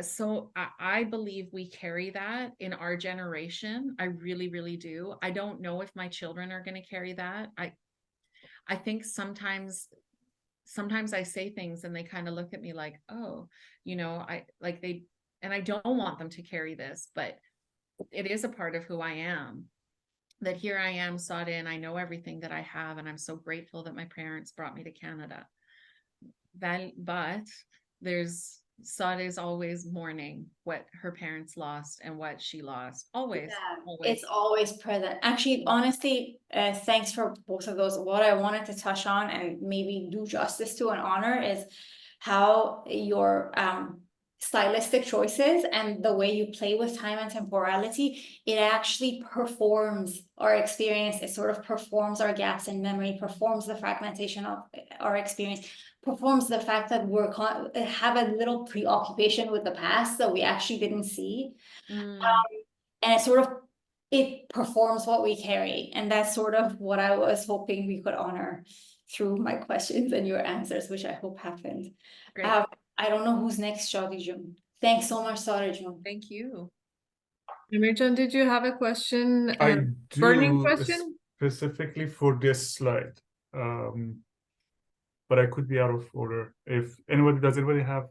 so I believe we carry that in our generation. I really, really do. I don't know if my children are going to carry that. I think sometimes I say things and they kind of look at me like, oh, and I don't want them to carry this, but it is a part of who I am. that here I am, Sareh, and I know everything that I have, and I'm so grateful that my parents brought me to Canada. But there's Sareh's always mourning what her parents lost and what she lost. Always, always. It's always present. Actually, honestly, thanks for both of those. What I wanted to touch on and maybe do justice to and honor is how your stylistic choices and the way you play with time and temporality, it actually performs our experience. It sort of performs our gaps in memory, performs the fragmentation of our experience, performs the fact that we're have a little preoccupation with the past that we actually didn't see. And it performs what we carry. And that's sort of what I was hoping we could honor through my questions and your answers, which I hope happened. Great. I don't know who's next, Shadi June. Thanks so much, Sareh June. Thank you. Emirjan, did you have a question? I burning do question? specifically for this slide, but I could be out of order. If anybody, does anybody have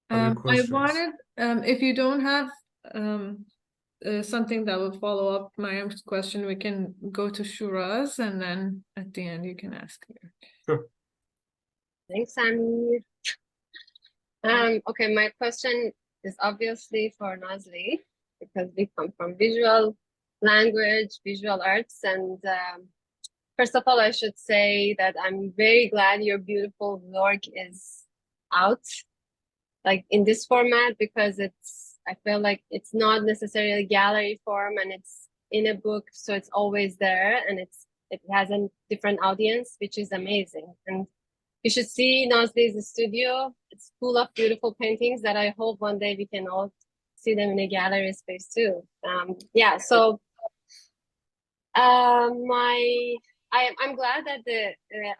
other I questions? wanted, if you don't have something that will follow up my question, we can go to Shura's, and then at the end you can ask her. Sure. Thanks, Amir. Okay, my question is obviously for Nazli, because we come from visual language, visual arts, and first of all, I should say that I'm very glad your beautiful work is out, like in this format, because I feel like it's not necessarily a gallery form, and it's in a book, so it's always there, and it has a different audience, which is amazing. And you should see Nazli's studio. It's full of beautiful paintings that I hope one day we can all see them in a gallery space too. Yeah, so I'm glad that the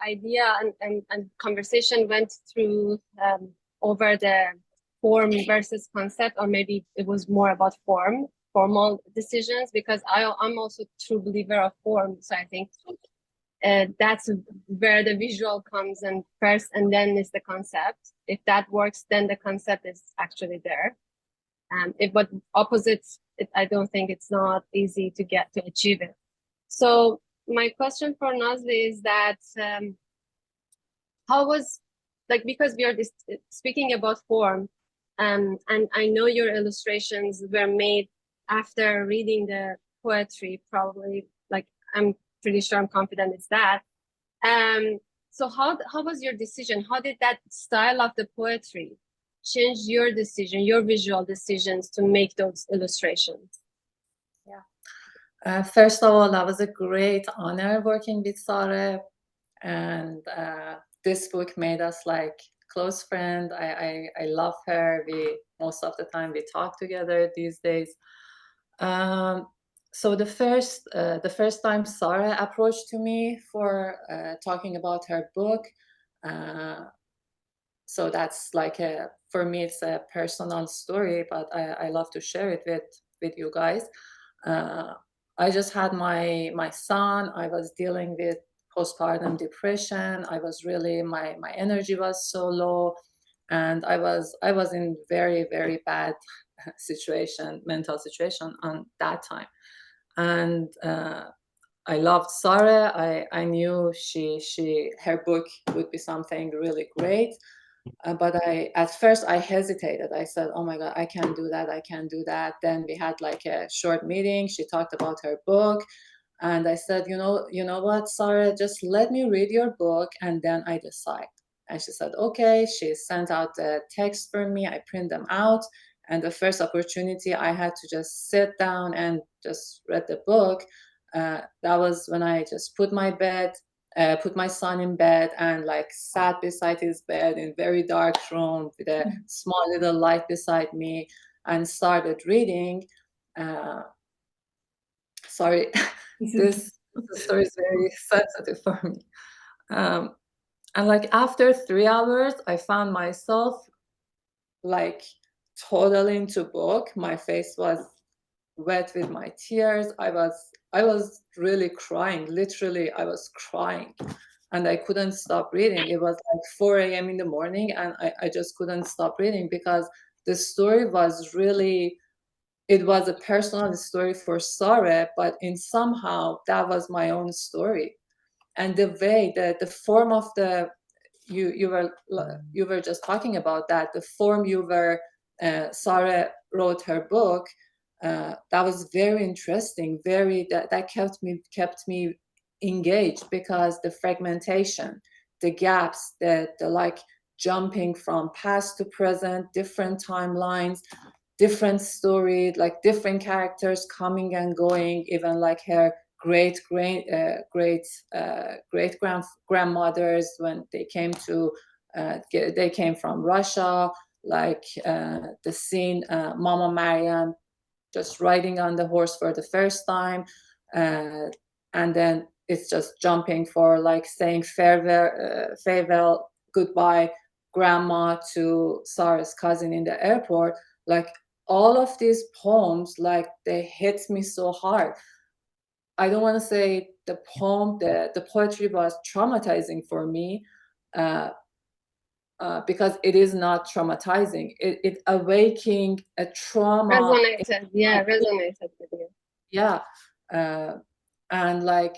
idea and conversation went through over the form versus concept, or maybe it was more about formal decisions, because I'm also a true believer of form. So I think that's where the visual comes in first, and then is the concept. If that works, then the concept is actually there. But opposites, I don't think it's not easy to achieve it. So my question for Nazli is that how was, like, because we are speaking about form, and I know your illustrations were made after reading the poetry, probably, like, I'm pretty sure, I'm confident it's that. So how was your decision? How did that style of the poetry change your decision, your visual decisions to make those illustrations? Yeah. First of all, that was a great honor working with Sareh, and this book made us like close friends. I love her. Most of the time we talk together these days. So the first time Sareh approached to me for talking about her book, so that's like for me it's a personal story, but I love to share it with you guys. I just had my son. I was dealing with postpartum depression. I was really, my energy was so low, and I was in very, very bad mental situation on that time. And I loved Sareh. I knew her book would be something really great. But at first I hesitated. I said, oh my God, I can't do that. I can't do that. Then we had like a short meeting. She talked about her book. And I said, you know what, Sareh, just let me read your book and then I decide. And she said, okay. She sent out the text for me. I print them out. And the first opportunity I had to just sit down and just read the book. That was when I just put my son in bed and like sat beside his bed in very dark room with a small little light beside me and started reading. Sorry, this story is very sensitive for me. And like after 3 hours, I found myself like totally into book. My face was wet with my tears. I was really crying. Literally, I was crying. And I couldn't stop reading. It was like 4 a.m. in the morning, and I just couldn't stop reading because the story was really it was a personal story for Sareh, but in somehow that was my own story. And the way that the form of the you were just talking about that, the form you were Sareh wrote her book, that was very interesting, very that kept me engaged, because the fragmentation, the gaps, the like jumping from past to present, different timelines, different story, like different characters coming and going, even like her great grandmothers when they came to they came from Russia, like the scene Mama Mariam just riding on the horse for the first time, and then it's just jumping for like saying farewell, goodbye, grandma to Sarah's cousin in the airport. Like all of these poems, like they hit me so hard. I don't want to say the poetry was traumatizing for me, because it is not traumatizing. It awakening a trauma. Resonated with you. Yeah, and like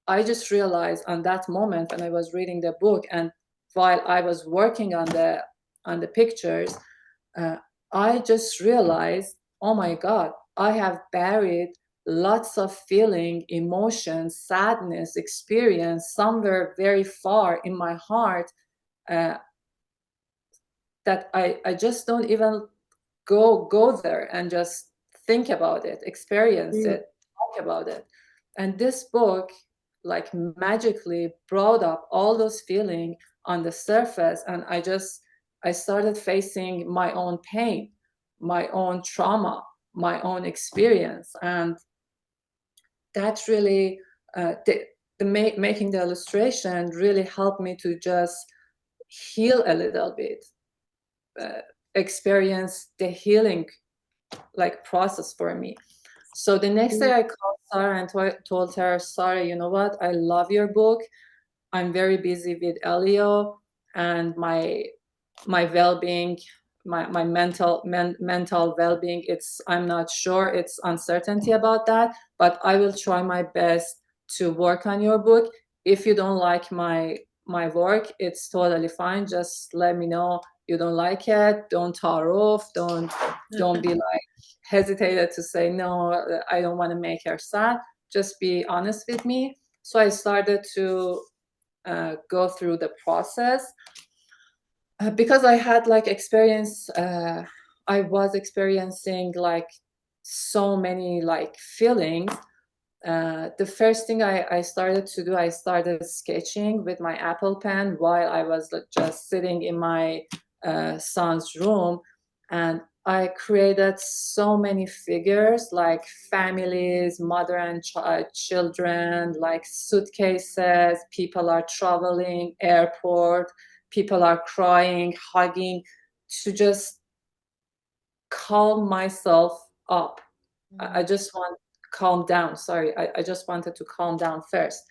I just realized on that moment when I was reading the book, and while I was working on the pictures, I just realized, oh my God, I have buried lots of feeling, emotions, sadness, experience somewhere very far in my heart, that I just don't even go there and just think about it, experience it, talk about it. And this book like magically brought up all those feelings on the surface, and I started facing my own pain, my own trauma, my own experience. And that really making the illustration really helped me to just heal a little bit, experience the healing like process for me. So the next day I called Sareh and told her, Sareh, you know what? I love your book. I'm very busy with Elio, and my well-being, my mental well-being, I'm not sure, it's uncertainty about that, but I will try my best to work on your book. If you don't like my work, it's totally fine. Just let me know you don't like it. Don't tar off. Don't be like hesitated to say no, I don't want to make her sad. Just be honest with me. So I started to go through the process, because I had like experience, I was experiencing like so many like feelings. The first thing I started to do, I started sketching with my Apple pen while I was just sitting in my son's room, and I created so many figures, like families, mother and children, like suitcases, people are traveling, airport, people are crying, hugging, to just calm myself up. I just want to calm down. Sorry, I just wanted to calm down first.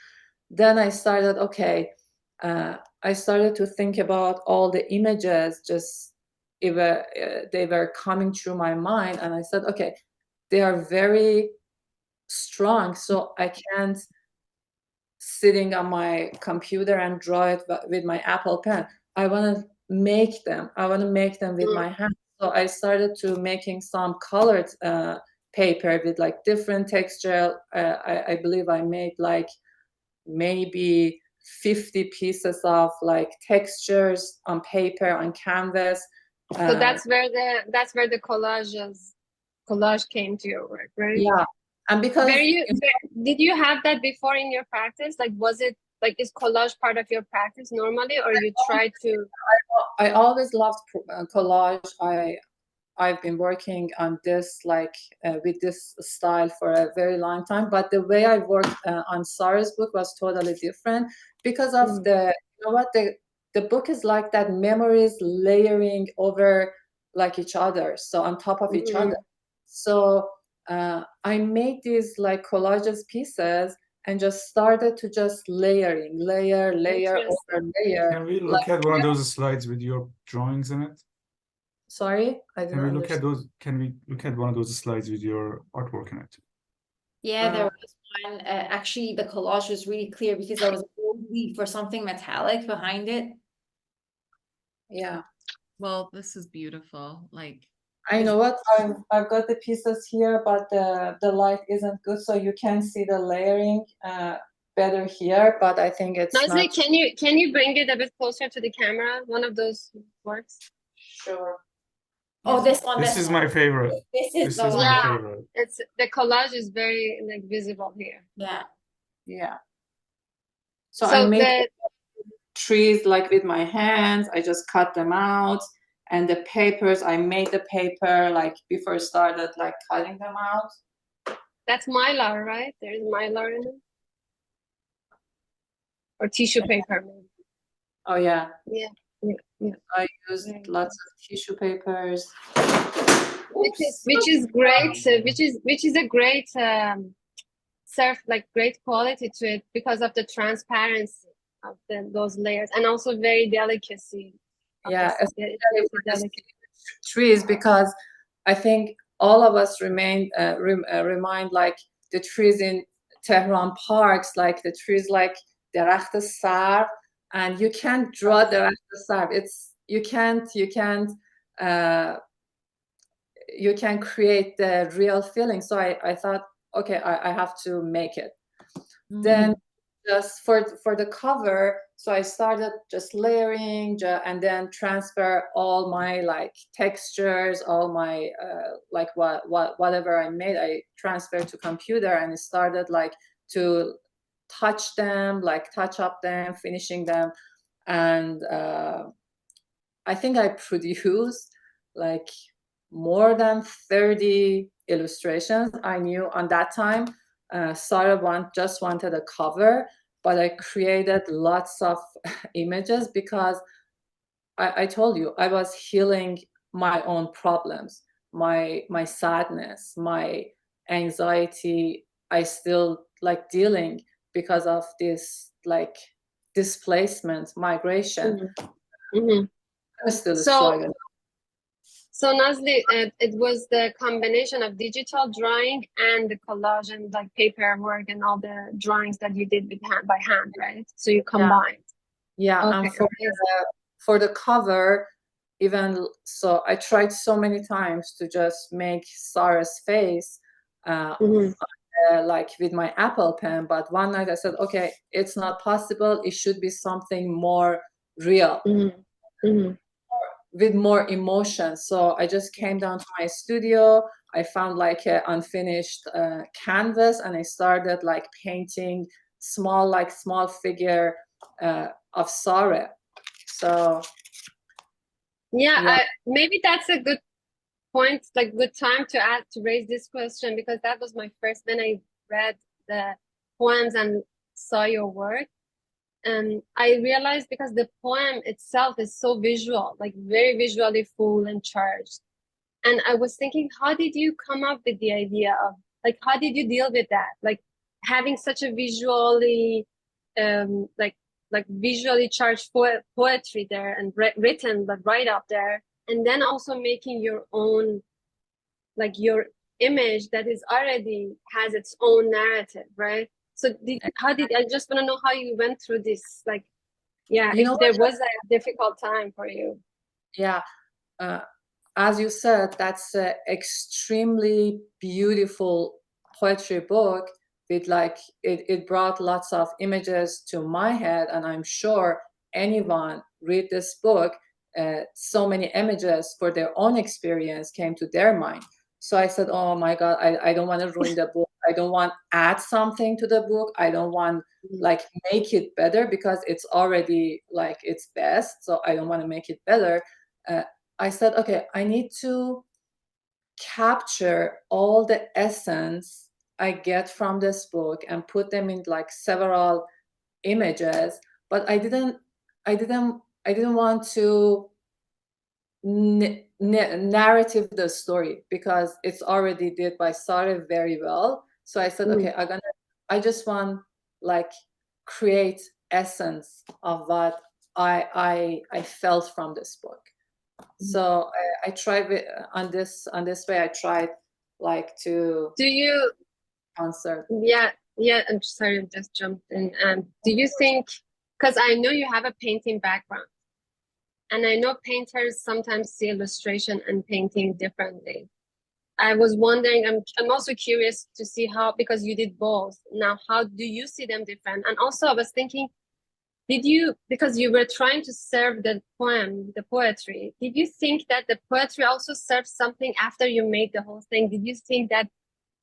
Then I started, I started to think about all the images, just they were coming through my mind, and I said, okay, they are very strong, so I can't sitting on my computer and draw it with my Apple pen. I want to make them. I want to make them with my hands. So I started to making some colored paper with like different texture. I believe I made like maybe 50 pieces of like textures on paper, on canvas. So that's where the collage came to your work, right? Yeah, and because did you have that before in your practice? Like, was it like, is collage part of your practice normally, or you try to? I always loved collage. I've been working on this like with this style for a very long time, but the way I worked on Sarah's book was totally different, because of the book is like that, memories layering over like each other, so on top of each other. So I made these like collages pieces and just started to just layer over layer. Can we look at one of those slides with your drawings in it? Sorry, I didn't Can we look at understand. those? Can we look at one of those slides with your artwork in it? Yeah, there was one. Actually, the collage was really clear because there was a gold leaf or something metallic behind it. Yeah, Well, this is beautiful. Like, I know what I've got the pieces here, but the light isn't good, so you can see the layering better here. But I think it's Nazli, not can you bring it a bit closer to the camera? One of those works. sure. Oh, this one. This is my favorite. This is This the is one. my Yeah. favorite. It's the collage is very like visible here. Yeah. Yeah. So I made trees like with my hands. I just cut them out, and the papers, I made the paper like before I started like cutting them out. that's mylar, right? There's mylar in it, or tissue paper. Maybe. Oh yeah, Yeah, yeah, yeah. I used lots of tissue papers. Which is great. Which is a great great quality to it because of the transparency of those layers, and also very delicacy. Yeah, Very especially for the trees, because I think all of us remind like the trees in Tehran parks, like the trees like Derakht Sarv, and you can't draw Derakht Sarv. You can create the real feeling. So I thought, okay, I have to make it. Then just for the cover, so I started just layering and then transfer all my like textures, all my like whatever I made, I transferred to computer and started like to touch them, like touch up them, finishing them. And I think I produced like more than 30 illustrations. I knew on that time Sarah just wanted a cover, but I created lots of images because I told you I was healing my own problems, my sadness, my anxiety. I still like dealing because of this like displacement, migration. I'm still struggling. So Nazli, it was the combination of digital drawing and the collage and like paperwork and all the drawings that you did by hand, right? So you combined. Yeah, okay. And for the cover, even so, I tried so many times to just make Sarah's face like with my Apple pen, but one night I said, okay, it's not possible. It should be something more real. With more emotion. So I just came down to my studio. I found like an unfinished canvas, and I started like painting small figure of Sareh. So maybe that's a good point, like good time to raise this question, because that was my first when I read the poems and saw your work. And I realized because the poem itself is so visual, like very visually full and charged. And I was thinking, how did you come up with the idea of, like, how did you deal with that? Like having such a visually, like visually charged poetry there and written, but right up there. And then also making your own, like your image that is already has its own narrative, right? So I just want to know how you went through this, like, if there was a difficult time for you. Yeah, as you said, that's an extremely beautiful poetry book with like, it brought lots of images to my head, and I'm sure anyone read this book, so many images for their own experience came to their mind. So I said, oh my God, I don't want to ruin the book. I don't want to add something to the book. I don't want like make it better because it's already like its best. So I don't want to make it better. I said, okay, I need to capture all the essence I get from this book and put them in like several images. But I didn't want to narrative the story because it's already did by Sareh very well. So I said, okay, I just want like create essence of what I felt from this book. So I tried on this way. I tried like to Do you, answer. yeah, I'm sorry, I just jumped in. Do you think, because I know you have a painting background, and I know painters sometimes see illustration and painting differently. I was wondering, I'm also curious to see how, because you did both. Now, how do you see them different? And also I was thinking, did you, because you were trying to serve the poem, the poetry, did you think that the poetry also serves something after you made the whole thing? Did you think that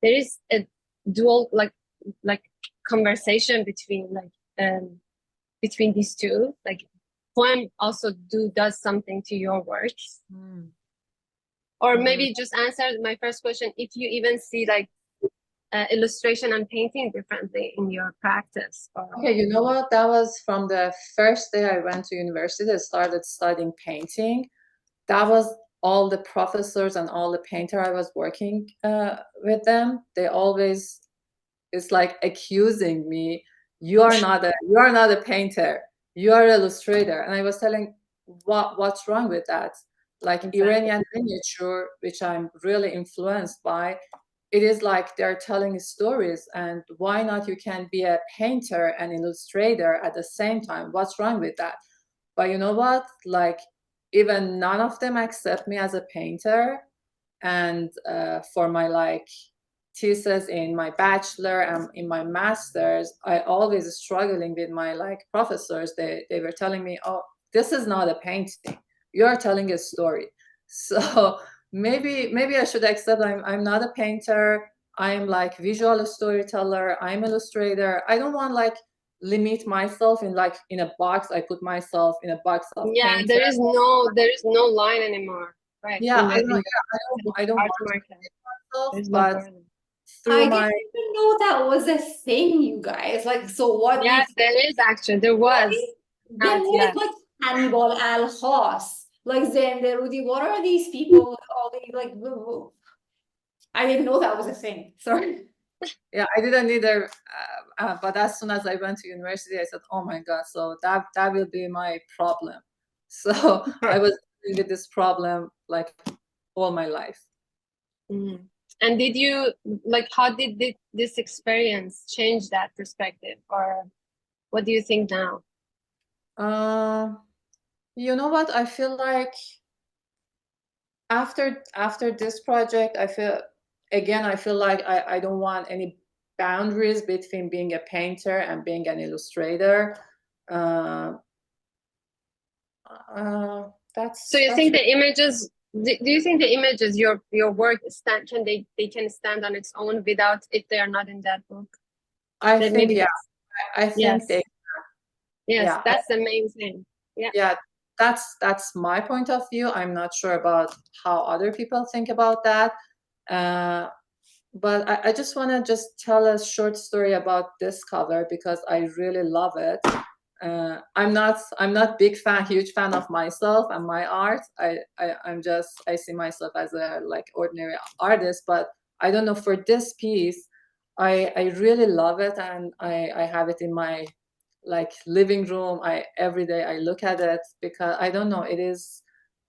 there is a dual, like conversation between between these two? Like poem also does something to your work? Or maybe just answer my first question, if you even see like illustration and painting differently in your practice. Okay, you know what? That was from the first day I went to university. I started studying painting. That was all the professors and all the painter I was working with them. They always, it's like accusing me. You are not a painter. You are an illustrator. And I was telling, what's wrong with that? Like Exactly. Iranian miniature, which I'm really influenced by, it is like they're telling stories, and why not you can be a painter and illustrator at the same time? What's wrong with that? But you know what? Like even none of them accept me as a painter. And for my like thesis in my bachelor and in my master's, I always struggling with my like professors. They were telling me, oh, this is not a painting. You're telling a story. So maybe I should accept I'm not a painter. I'm like visual storyteller. I'm illustrator. I don't want like limit myself in like in a box. I put myself in a box of Yeah, painter. there is no line anymore, right? Yeah, I don't art want market. myself, There's no but border. through I my didn't even know that was a thing, you guys. Like, so what Yeah, makes there is actually, there was. then what Yeah. is like Hannibal Al-Khas? Like Zende Rudi, what are these people? All they like I didn't know that was a thing. Sorry. yeah, I didn't either. But as soon as I went to university, I said, "Oh my God!" So that will be my problem. So I was dealing with this problem like all my life. Mhm. And did you like how did this experience change that perspective, or what do you think now? You know what? I feel like after this project, I feel like I don't want any boundaries between being a painter and being an illustrator. That's So you that's think the images, do you think the images, your work stand, they can stand on its own without, if they are not in that book? I Then think maybe yeah. I think yes. they Yes, yeah. that's the main thing. Yeah. Yeah, that's my point of view. I'm not sure about how other people think about that. But I just want to just tell a short story about this cover because I really love it. I'm not huge fan of myself and my art. I see myself as a like ordinary artist, but I don't know, for this piece, I really love it, and I have it in my like living room. Every day I look at it because I don't know, it is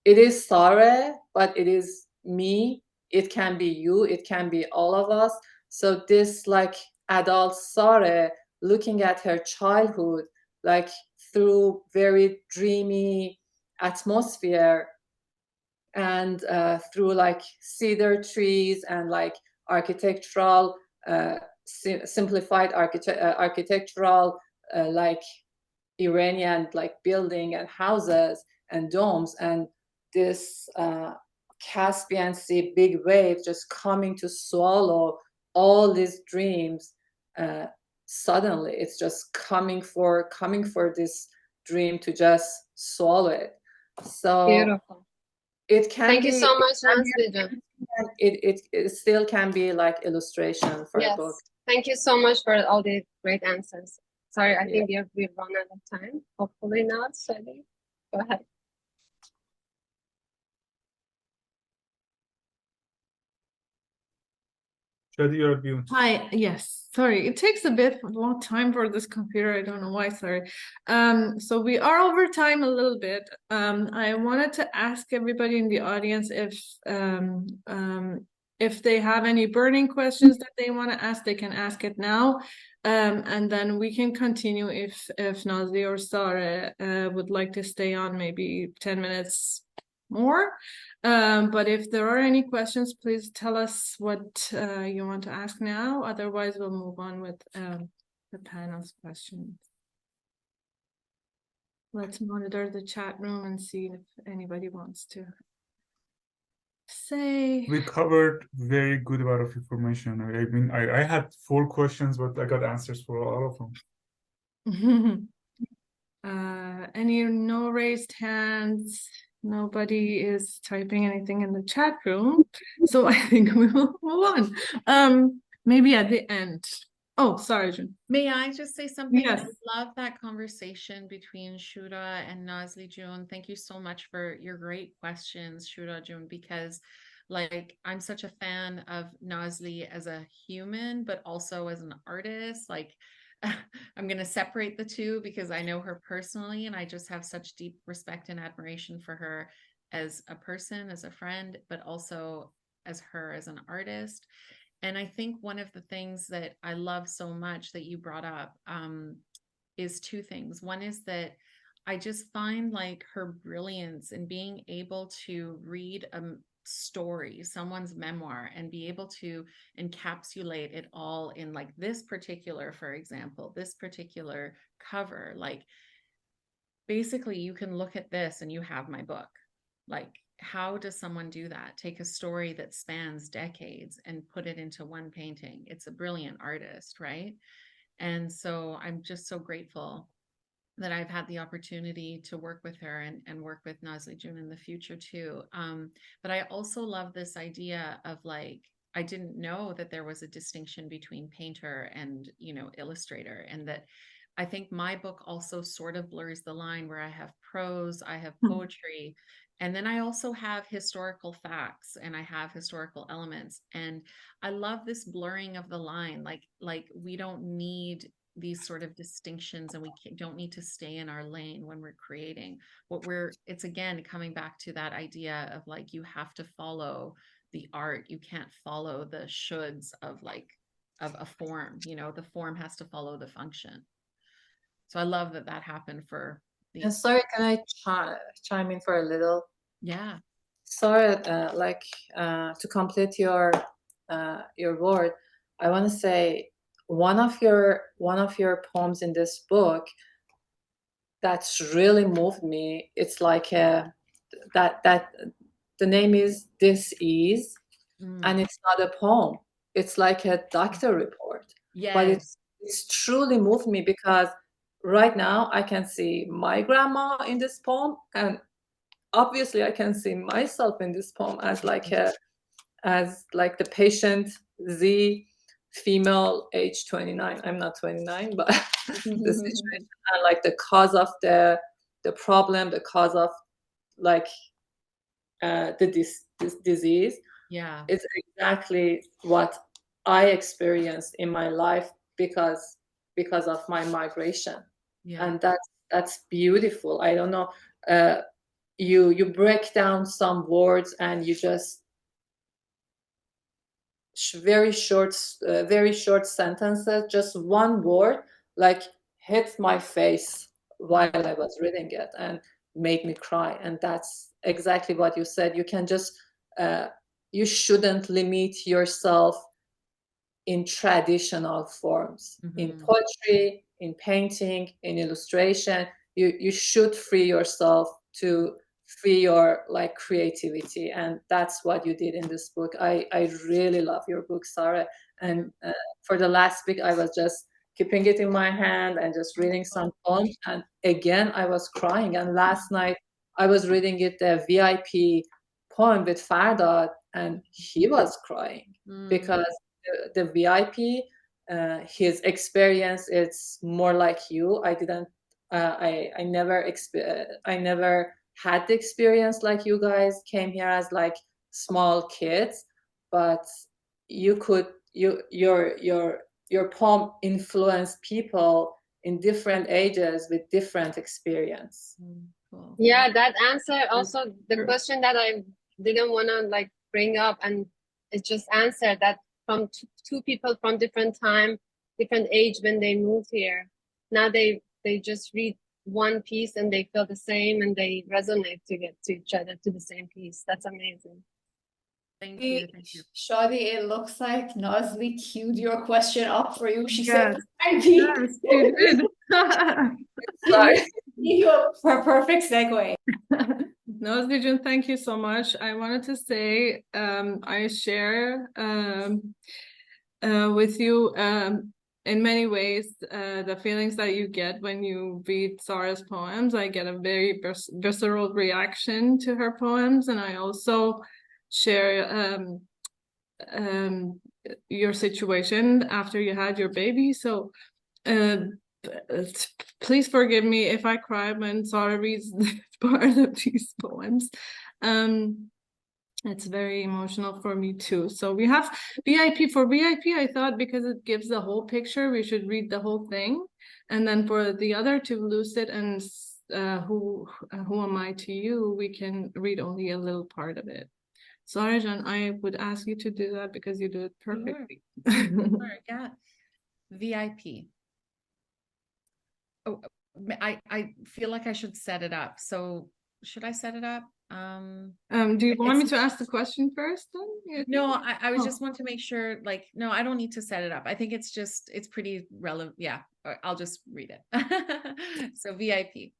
Sareh, but it is me. It can be you, it can be all of us. So this like adult Sareh looking at her childhood like through very dreamy atmosphere, and through like cedar trees and like architectural simplified architectural like Iranian like building and houses and domes, and this Caspian Sea big wave just coming to swallow all these dreams. Suddenly, it's just coming for this dream to just swallow it. So Beautiful. it can Thank you be, so much, Nazli. it still can be like illustration for a Yes. book. Thank you so much for all the great answers. Sorry, I Yeah. think we've run out of time. Hopefully not, Shadi. Go ahead. Shadi, you're mute. Hi, yes, sorry. It takes a long time for this computer. I don't know why, sorry. So we are over time a little bit. I wanted to ask everybody in the audience if they have any burning questions that they want to ask, they can ask it now. And then we can continue if Nazli or Sareh would like to stay on maybe 10 minutes more. But if there are any questions, please tell us what you want to ask now. Otherwise, we'll move on with the panel's questions. Let's monitor the chat room and see if anybody wants to say. We covered very good amount of information. I mean, I had 4 questions, but I got answers for all of them. No raised hands. Nobody is typing anything in the chat room, so I think we will move on. Maybe at the end. Oh, sorry, June. May I just say something? Yes. I love that conversation between Shura and Nazli June. Thank you so much for your great questions, Shura June, because like I'm such a fan of Nazli as a human, but also as an artist. Like I'm going to separate the two because I know her personally and I just have such deep respect and admiration for her as a person, as a friend, but also as her as an artist. And I think one of the things that I love so much that you brought up is 2 things. One is that I just find like her brilliance in being able to read a story, someone's memoir, and be able to encapsulate it all in like this particular, for example, this particular cover. Like basically you can look at this and you have my book. Like how does someone do that? Take a story that spans decades and put it into one painting. It's a brilliant artist, right? And so I'm just so grateful that I've had the opportunity to work with her and work with Nazli June in the future too. But I also love this idea of like, I didn't know that there was a distinction between painter and, illustrator, and that I think my book also sort of blurs the line where I have prose, I have poetry, and then I also have historical facts and I have historical elements. And I love this blurring of the line. Like we don't need these sort of distinctions and we don't need to stay in our lane when we're creating. It's again coming back to that idea of like you have to follow the art. You can't follow the shoulds of a form. The form has to follow the function. So I love that happened for the. And sorry, can I chime in for a little? Yeah. Sorry, to complete your word, I want to say one of your poems in this book that's really moved me. It's like that the name is This Is, and it's not a poem. It's like a doctor report. Yes. But it's truly moved me because right now I can see my grandma in this poem, and obviously I can see myself in this poem as the patient Z, female, age 29. I'm not 29, but the situation and like the cause of the problem, the cause of like this disease. Yeah. It's exactly what I experienced in my life because of my migration. Yeah. And that's beautiful. I don't know. You break down some words and you just very short sentences, just one word like hit my face while I was reading it and made me cry. And that's exactly what you said. You can just you shouldn't limit yourself in traditional forms. In poetry, in painting, in illustration, you should free yourself to free your like creativity, and that's what you did in this book. I really love your book, Sareh, and for the last week I was just keeping it in my hand and just reading some poems, and again I was crying. And last night I was reading it, the VIP poem with Fardad, and he was crying because the VIP, his experience, it's more like you. I didn't I never had the experience like you guys. Came here as like small kids, but you could your poem influenced people in different ages with different experience. Cool. Yeah, that answer also the question that I didn't want to like bring up, and it just answered that from two people from different time, different age when they moved here. Now they just read one piece and they feel the same and they resonate to get to each other to the same piece. That's amazing. Thank you. Thank you. Shadi, it looks like Nazli queued your question up for you. She Yes. said, I Yes, you did. Sorry. give you a perfect segue. Nazli Jun, thank you so much. I wanted to say I share with you in many ways the feelings that you get when you read Sarah's poems. I get a very visceral reaction to her poems, and I also share your situation after you had your baby. So please forgive me if I cry when Sarah reads part of these poems. It's very emotional for me too. So we have VIP. For VIP, I thought because it gives the whole picture, we should read the whole thing. And then for the other two, Lucid and who am I to you, we can read only a little part of it. Sorry, John, I would ask you to do that because you do it perfectly. Sure, yeah. VIP. Oh, I feel like I should set it up. So should I set it up? Do you want me to ask the question first then? No, I was Oh. just want to make sure, like, no, I don't need to set it up. I think it's pretty relevant. Yeah, I'll just read it. So VIP.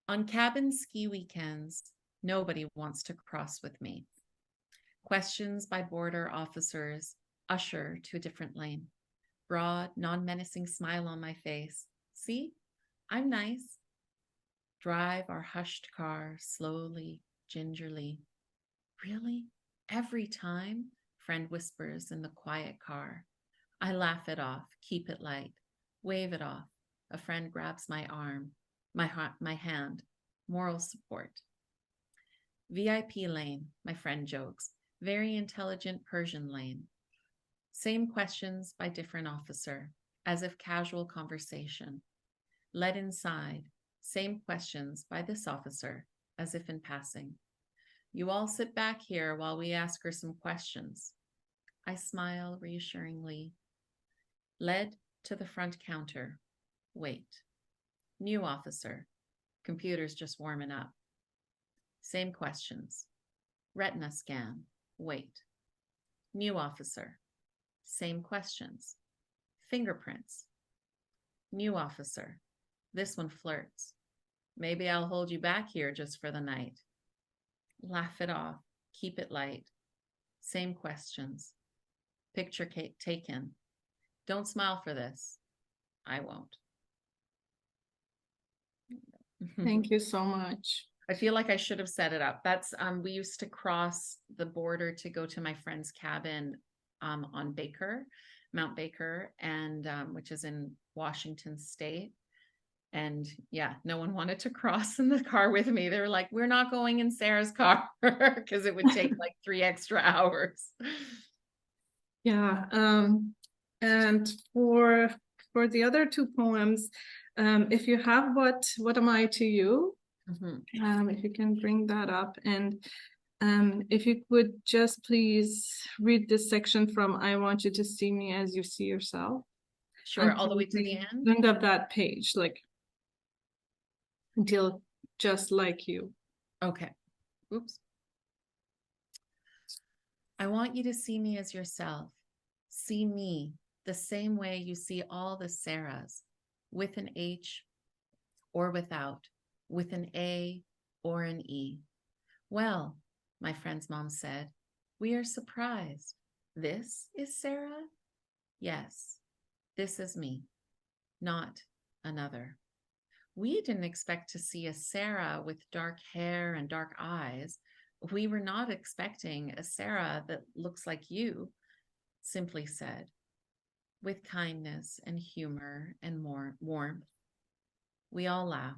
On cabin ski weekends, nobody wants to cross with me. Questions by border officers usher to a different lane. Broad, non-menacing smile on my face. See, I'm nice. Drive our hushed car slowly, gingerly. Really? Every time? Friend whispers in the quiet car. I laugh it off, keep it light, wave it off. A friend grabs my arm, my hand, moral support. VIP lane, my friend jokes. Very intelligent Persian lane. Same questions by different officer, as if casual conversation. Led inside, same questions by this officer, as if in passing. You all sit back here while we ask her some questions. I smile reassuringly. Led to the front counter. Wait. New officer. Computer's just warming up. Same questions. Retina scan. Wait. New officer. Same questions. Fingerprints. New officer. This one flirts. Maybe I'll hold you back here just for the night. Laugh it off. Keep it light. Same questions. Picture taken. Don't smile for this. I won't. Thank you so much. I feel like I should have set it up. That's we used to cross the border to go to my friend's cabin on Mount Baker, and which is in Washington State. And yeah, no one wanted to cross in the car with me. They were like, we're not going in Sarah's car because it would take like 3 extra hours. Yeah. And for the other two poems, if you have what am I to you? If you can bring that up, and if you would just please read this section from I want you to see me as you see yourself. Sure, all the way to the end? End of that page, like until just like you. Okay. Oops. I want you to see me as yourself. See me the same way you see all the Sarahs, with an H or without, with an A or an E. Well, my friend's mom said, we are surprised. This is Sarah? Yes, this is me, not another. We didn't expect to see a Sarah with dark hair and dark eyes. We were not expecting a Sarah that looks like you, simply said, with kindness and humor and more warmth. We all laugh.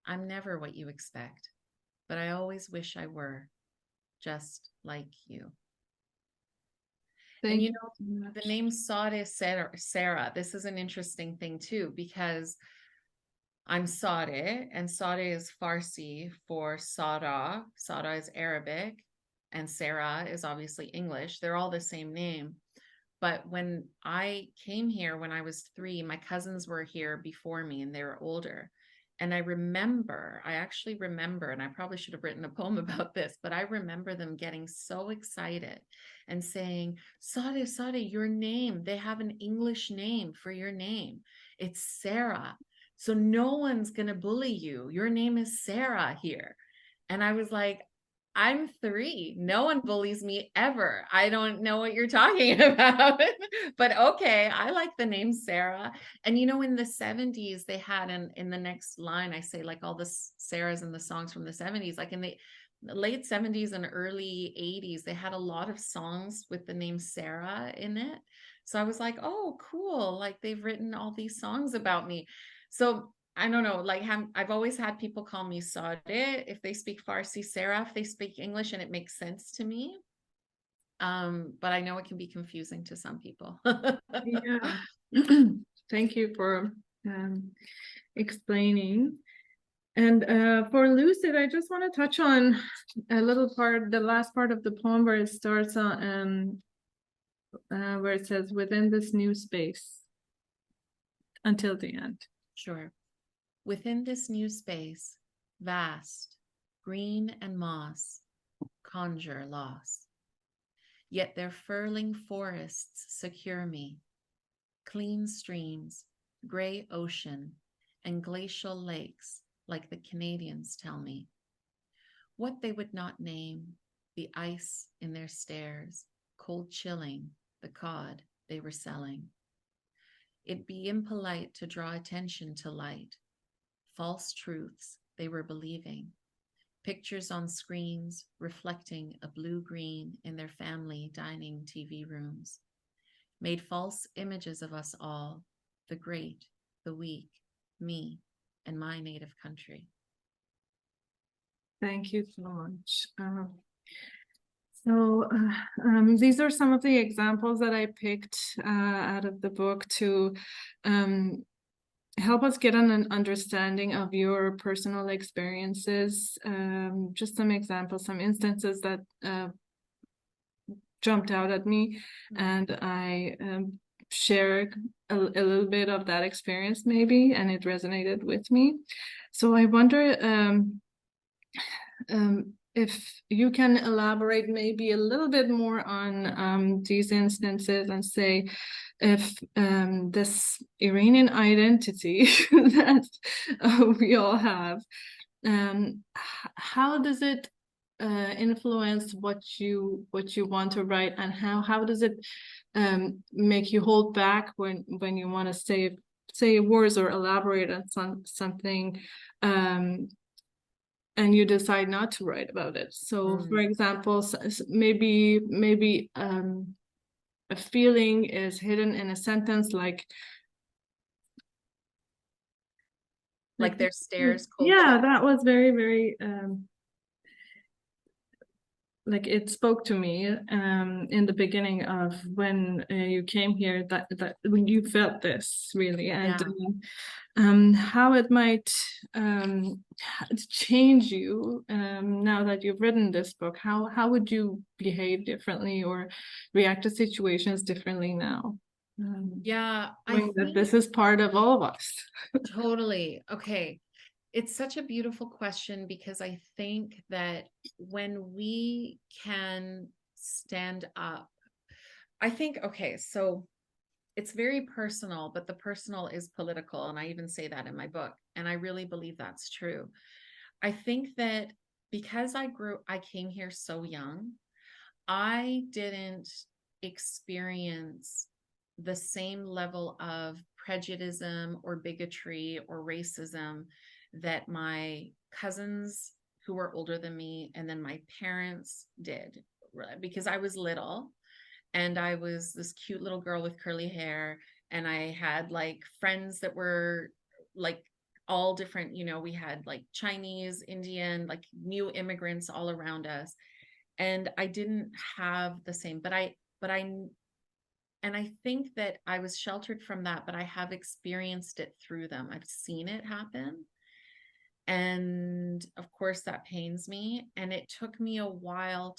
I'm never what you expect, but I always wish I were, just like you. And Thank you you know, so much. the name Sareh Sarah, this is an interesting thing too, because I'm Sareh, and Sareh is Farsi for Sarah. Sarah is Arabic, and Sarah is obviously English. They're all the same name. But when I came here when I was 3, my cousins were here before me and they were older. And I actually remember, and I probably should have written a poem about this, but I remember them getting so excited and saying, Sareh, Sareh, your name, they have an English name for your name. It's Sarah. So no one's going to bully you. Your name is Sarah here. And I was like, I'm 3. No one bullies me ever. I don't know what you're talking about. But okay, I like the name Sarah. And you know, in the 70s, they had in the next line, I say like all the Sarahs and the songs from the 70s, like in the late 70s and early 80s, they had a lot of songs with the name Sarah in it. So I was like, oh, cool. Like they've written all these songs about me. So I don't know, like I've always had people call me Sareh if they speak Farsi, Sarah if they speak English, and it makes sense to me. But I know it can be confusing to some people. Yeah. Thank you for explaining. And for Lucid, I just want to touch on a little part, the last part of the poem where it starts on where it says within this new space until the end. Sure. Within this new space, vast, green and moss, conjure loss. Yet their furling forests secure me, clean streams, gray ocean, and glacial lakes, like the Canadians tell me. What they would not name, the ice in their stares, cold chilling, the cod they were selling. It'd be impolite to draw attention to light, false truths they were believing, pictures on screens reflecting a blue-green in their family dining TV rooms, made false images of us all, the great, the weak, me, and my native country. Thank you so much. These are some of the examples that I picked out of the book to help us get an understanding of your personal experiences. Just some examples, some instances that jumped out at me, and I share a little bit of that experience maybe, and it resonated with me. So I wonder if you can elaborate maybe a little bit more on these instances and say if this Iranian identity that we all have, how does it influence what you want to write, and how does it make you hold back when you want to say words or elaborate on something and you decide not to write about it? So for example, maybe a feeling is hidden in a sentence, like their stares, cold yeah, chilling. that was very, very like it spoke to me in the beginning of when you came here, that when you felt this really, and how it might change you now that you've written this book. How would you behave differently or react to situations differently now? I Knowing that think this is part of all of us. totally. Okay. It's such a beautiful question, because I think that when we can stand up, I think, okay, so it's very personal, but the personal is political. And I even say that in my book. And I really believe that's true. I think that because I came here so young, I didn't experience the same level of prejudice or bigotry or racism that my cousins who were older than me and then my parents did, because I was little and I was this cute little girl with curly hair, and I had like friends that were like all different, we had like Chinese, Indian, like new immigrants all around us. And I didn't have the same, but I I think that I was sheltered from that, but I have experienced it through them. I've seen it happen. And of course that pains me. And it took me a while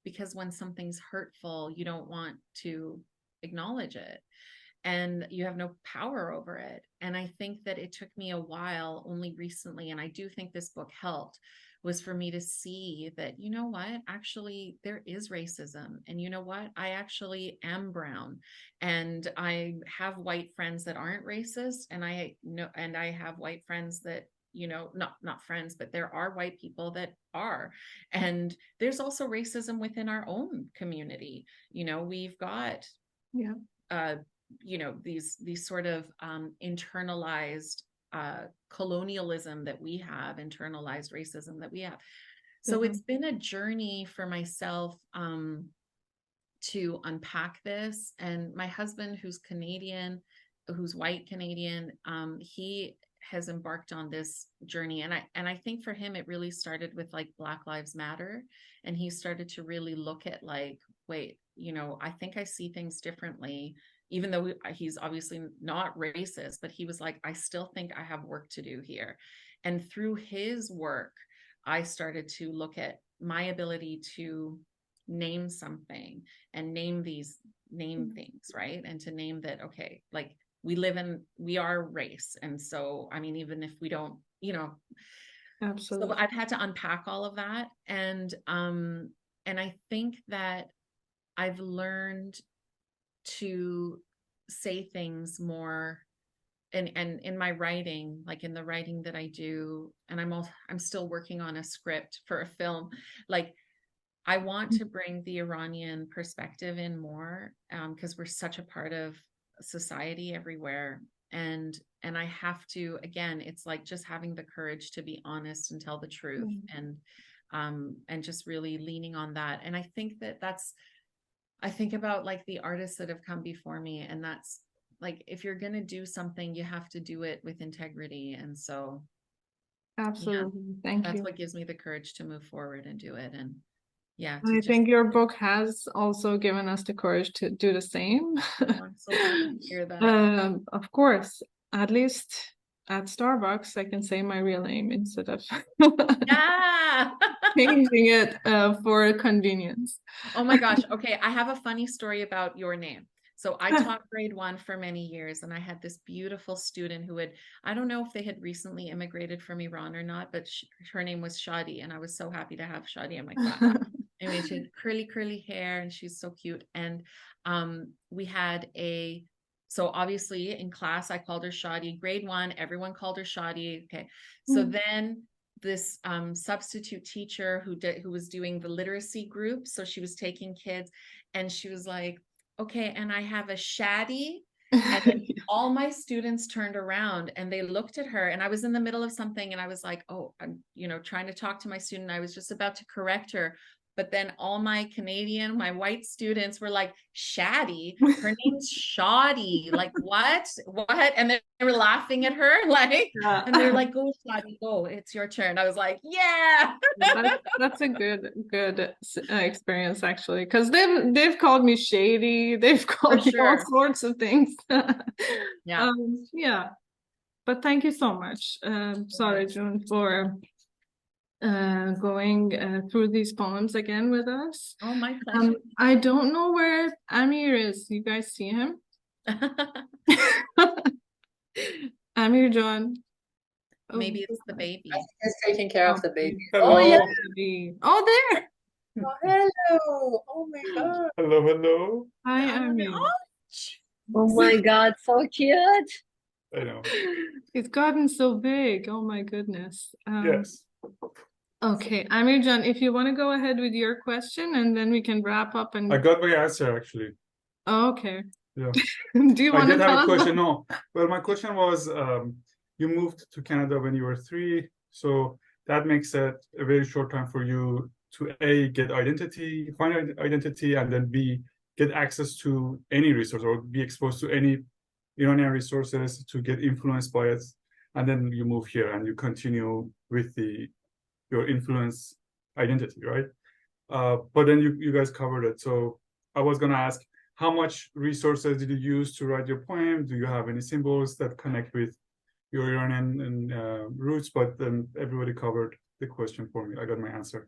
because when something's hurtful, you don't want to acknowledge it and you have no power over it. And I think that it took me a while, only recently, and I do think this book helped, was for me to see that, you know what, actually there is racism. And you know what, I actually am brown, and I have white friends that aren't racist. And I know, and I have white friends that, you know, not friends, but there are white people that are. And there's also racism within our own community. You know, we've got, you know, these sort of internalized colonialism that we have, internalized racism that we have. So it's been a journey for myself to unpack this. And my husband, who's Canadian, who's white Canadian, he has embarked on this journey. And I think for him, it really started with like Black Lives Matter. And he started to really look at like, wait, you know, I think I see things differently, even though he's obviously not racist, but he was like, I still think I have work to do here. And through his work, I started to look at my ability to name something and name things, right? And to name that, okay, like we are race. And so, I mean, even if we don't, you know, Absolutely. So I've had to unpack all of that. And I think that I've learned to say things more and in my writing, like in the writing that I do, and I'm still working on a script for a film. Like I want to bring the Iranian perspective in more, because we're such a part of society everywhere. And I have to, again, it's like just having the courage to be honest and tell the truth, and just really leaning on that. And I think I think about like the artists that have come before me, and that's like, if you're going to do something, you have to do it with integrity. And so Absolutely. Thank that's you. what gives me the courage to move forward and do it. And I think your book has also given us the courage to do the same. I'm so happy to hear that. Of course, at least at Starbucks, I can say my real name instead of Yeah. changing it for convenience. Oh my gosh. Okay. I have a funny story about your name. So I taught grade 1 for many years, and I had this beautiful student who I don't know if they had recently immigrated from Iran or not, but her name was Shadi, and I was so happy to have Shadi in my class. I mean, she had curly hair, and she's so cute. And we had so obviously in class, I called her Shadi. Grade 1, everyone called her Shadi. Okay. So then this substitute teacher who was doing the literacy group, so she was taking kids, and she was like, okay, and I have a Shadi. And then all my students turned around and they looked at her, and I was in the middle of something, and I was like, oh, I'm, you know, trying to talk to my student. I was just about to correct her. But then all my my white students were like, Shadi, her name's Shadi. Like, what? And they were laughing at her, like, and they're like, go Shadi, go, it's your turn. I was like, yeah. That's a good experience, actually, because they've called me shady. They've called me all sorts of things. Yeah. Yeah. But thank you so much, Sareh June, for going through these poems again with us. Oh, my pleasure. I don't know where Amir is. You guys see him? Amir John. Maybe it's the baby. I think he's taking care of the baby. Hello. Oh, yeah. Oh, there. Oh, hello. Oh my God. Hello. Hi, Amir. Oh my God, so cute. I know. It's gotten so big. Oh my goodness. Yes. Okay, Amir John, if you want to go ahead with your question, and then we can wrap up. And I got my answer actually. Oh, okay. Yeah. Do you want I to did have a tell us? question. No. Well, my question was, you moved to Canada when you were 3, so that makes it a very short time for you to A, get identity, find identity, and then B, get access to any resource or be exposed to any Iranian resources, to get influenced by it, and then you move here and you continue with your influence identity, right? But then you guys covered it. So I was gonna ask, how much resources did you use to write your poem? Do you have any symbols that connect with your Iranian roots? But everybody covered the question for me. I got my answer.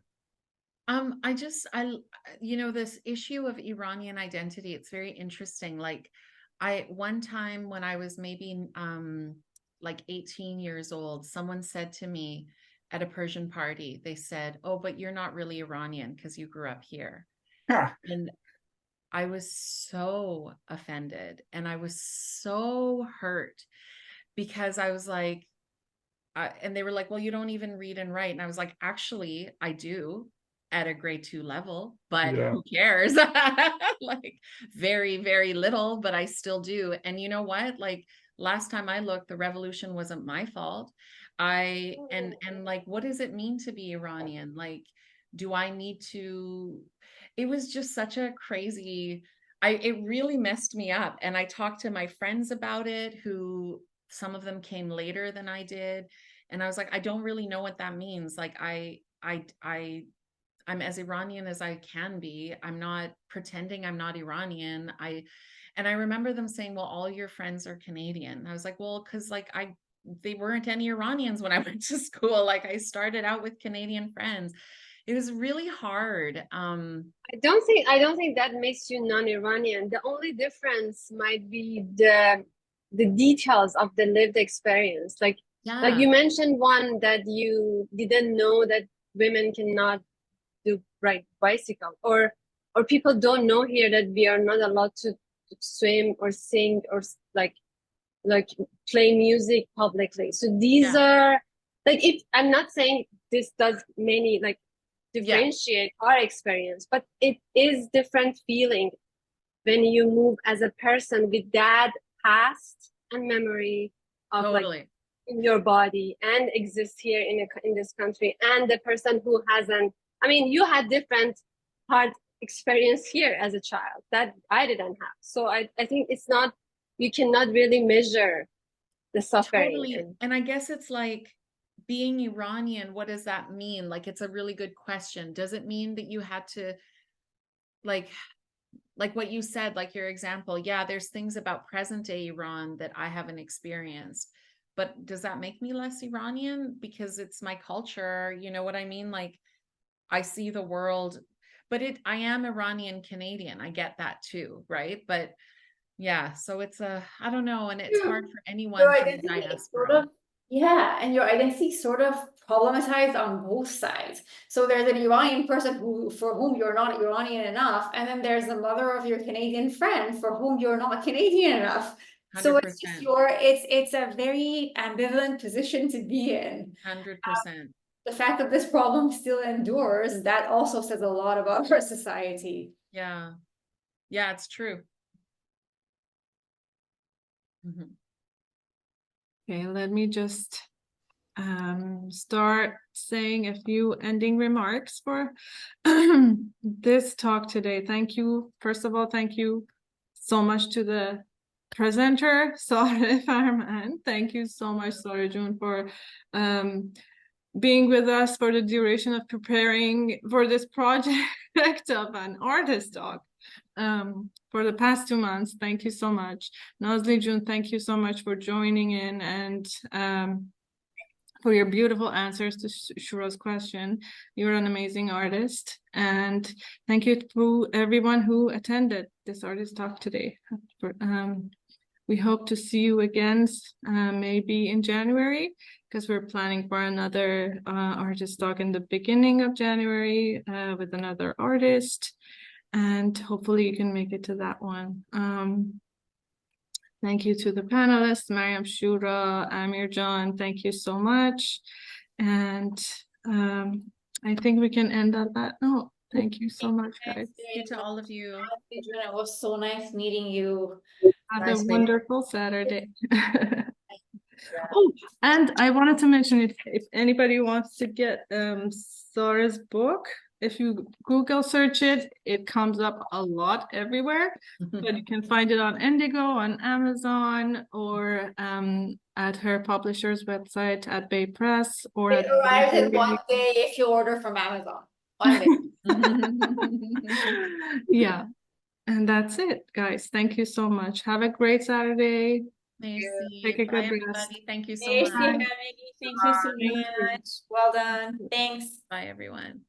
This issue of Iranian identity, it's very interesting. Like one time when I was maybe like 18 years old, someone said to me at a Persian party, they said, "Oh, but you're not really Iranian because you grew up here." And I was so offended and I was so hurt because I was like, and they were like, "Well, you don't even read and write." And I was like, "Actually, I do at a grade 2 level, but who cares?" Like very, very little, but I still do. And you know what? Like last time I looked, the revolution wasn't my fault. And like, what does it mean to be Iranian? Like, do I need to? It was just such a crazy, it really messed me up. And I talked to my friends about it, who some of them came later than I did. And I was like, I don't really know what that means. Like I'm as Iranian as I can be. I'm not pretending I'm not Iranian. And I remember them saying, "Well, all your friends are Canadian." And I was like, "Well, because like they weren't any Iranians when I went to school. Like I started out with Canadian friends." It was really hard. I don't think that makes you non-Iranian. The only difference might be the details of the lived experience. Like you mentioned one that you didn't know that women cannot ride bicycle, or people don't know here that we are not allowed to swim or sing or like play music publicly. So these are like, if I'm not saying this does many like differentiate our experience, but it is different feeling when you move as a person with that past and memory of like in your body and exist here in this country, and the person who hasn't. I mean, you had different hard experience here as a child that I didn't have. So I think it's not, you cannot really measure the suffering. Totally. And I guess it's like, being Iranian, what does that mean? Like, it's a really good question. Does it mean that you had to like what you said, like your example? Yeah, there's things about present day Iran that I haven't experienced, but does that make me less Iranian because it's my culture? You know what I mean? Like, I see the world, but I am Iranian Canadian. I get that too, right? But yeah, so it's I don't know, and it's hard for anyone Your from the identity diaspora. and your identity sort of problematized on both sides. So there's an Iranian person for whom you're not Iranian enough, and then there's the mother of your Canadian friend for whom you're not Canadian enough. 100%. So it's just it's a very ambivalent position to be in. 100%. The fact that this problem still endures, that also says a lot about our society. Yeah, it's true. Okay, let me just start saying a few ending remarks for this talk today. Thank you. First of all, thank you so much to the presenter, Sareh Farmand. Thank you so much, Sareh June, for being with us for the duration of preparing for this project of an artist talk. For the past 2 months. Thank you so much. Nazli June, thank you so much for joining in and for your beautiful answers to Shura's question. You're an amazing artist. And thank you to everyone who attended this artist talk today. We hope to see you again, maybe in January, because we're planning for another artist talk in the beginning of January with another artist. And hopefully you can make it to that one. Thank you to the panelists, Mariam, Shura, Amir John, thank you so much. And I think we can end on that note. Thank you so much, guys. Thank you to all of you. It was so nice meeting you. Have a wonderful Saturday. Oh, and I wanted to mention, if anybody wants to get Sarah's book, if you Google search it, it comes up a lot everywhere, but you can find it on Indigo, on Amazon, or at her publisher's website at Bay Press, or It arrives in one day if you order from Amazon. One day. Yeah. And that's it, guys. Thank you so much. Have a great Saturday. Merci. Take a Bye, good rest. everybody. Thank you so Merci, much. Maggie. Thank you so Thank you. much. Well done. Thanks. Bye, everyone.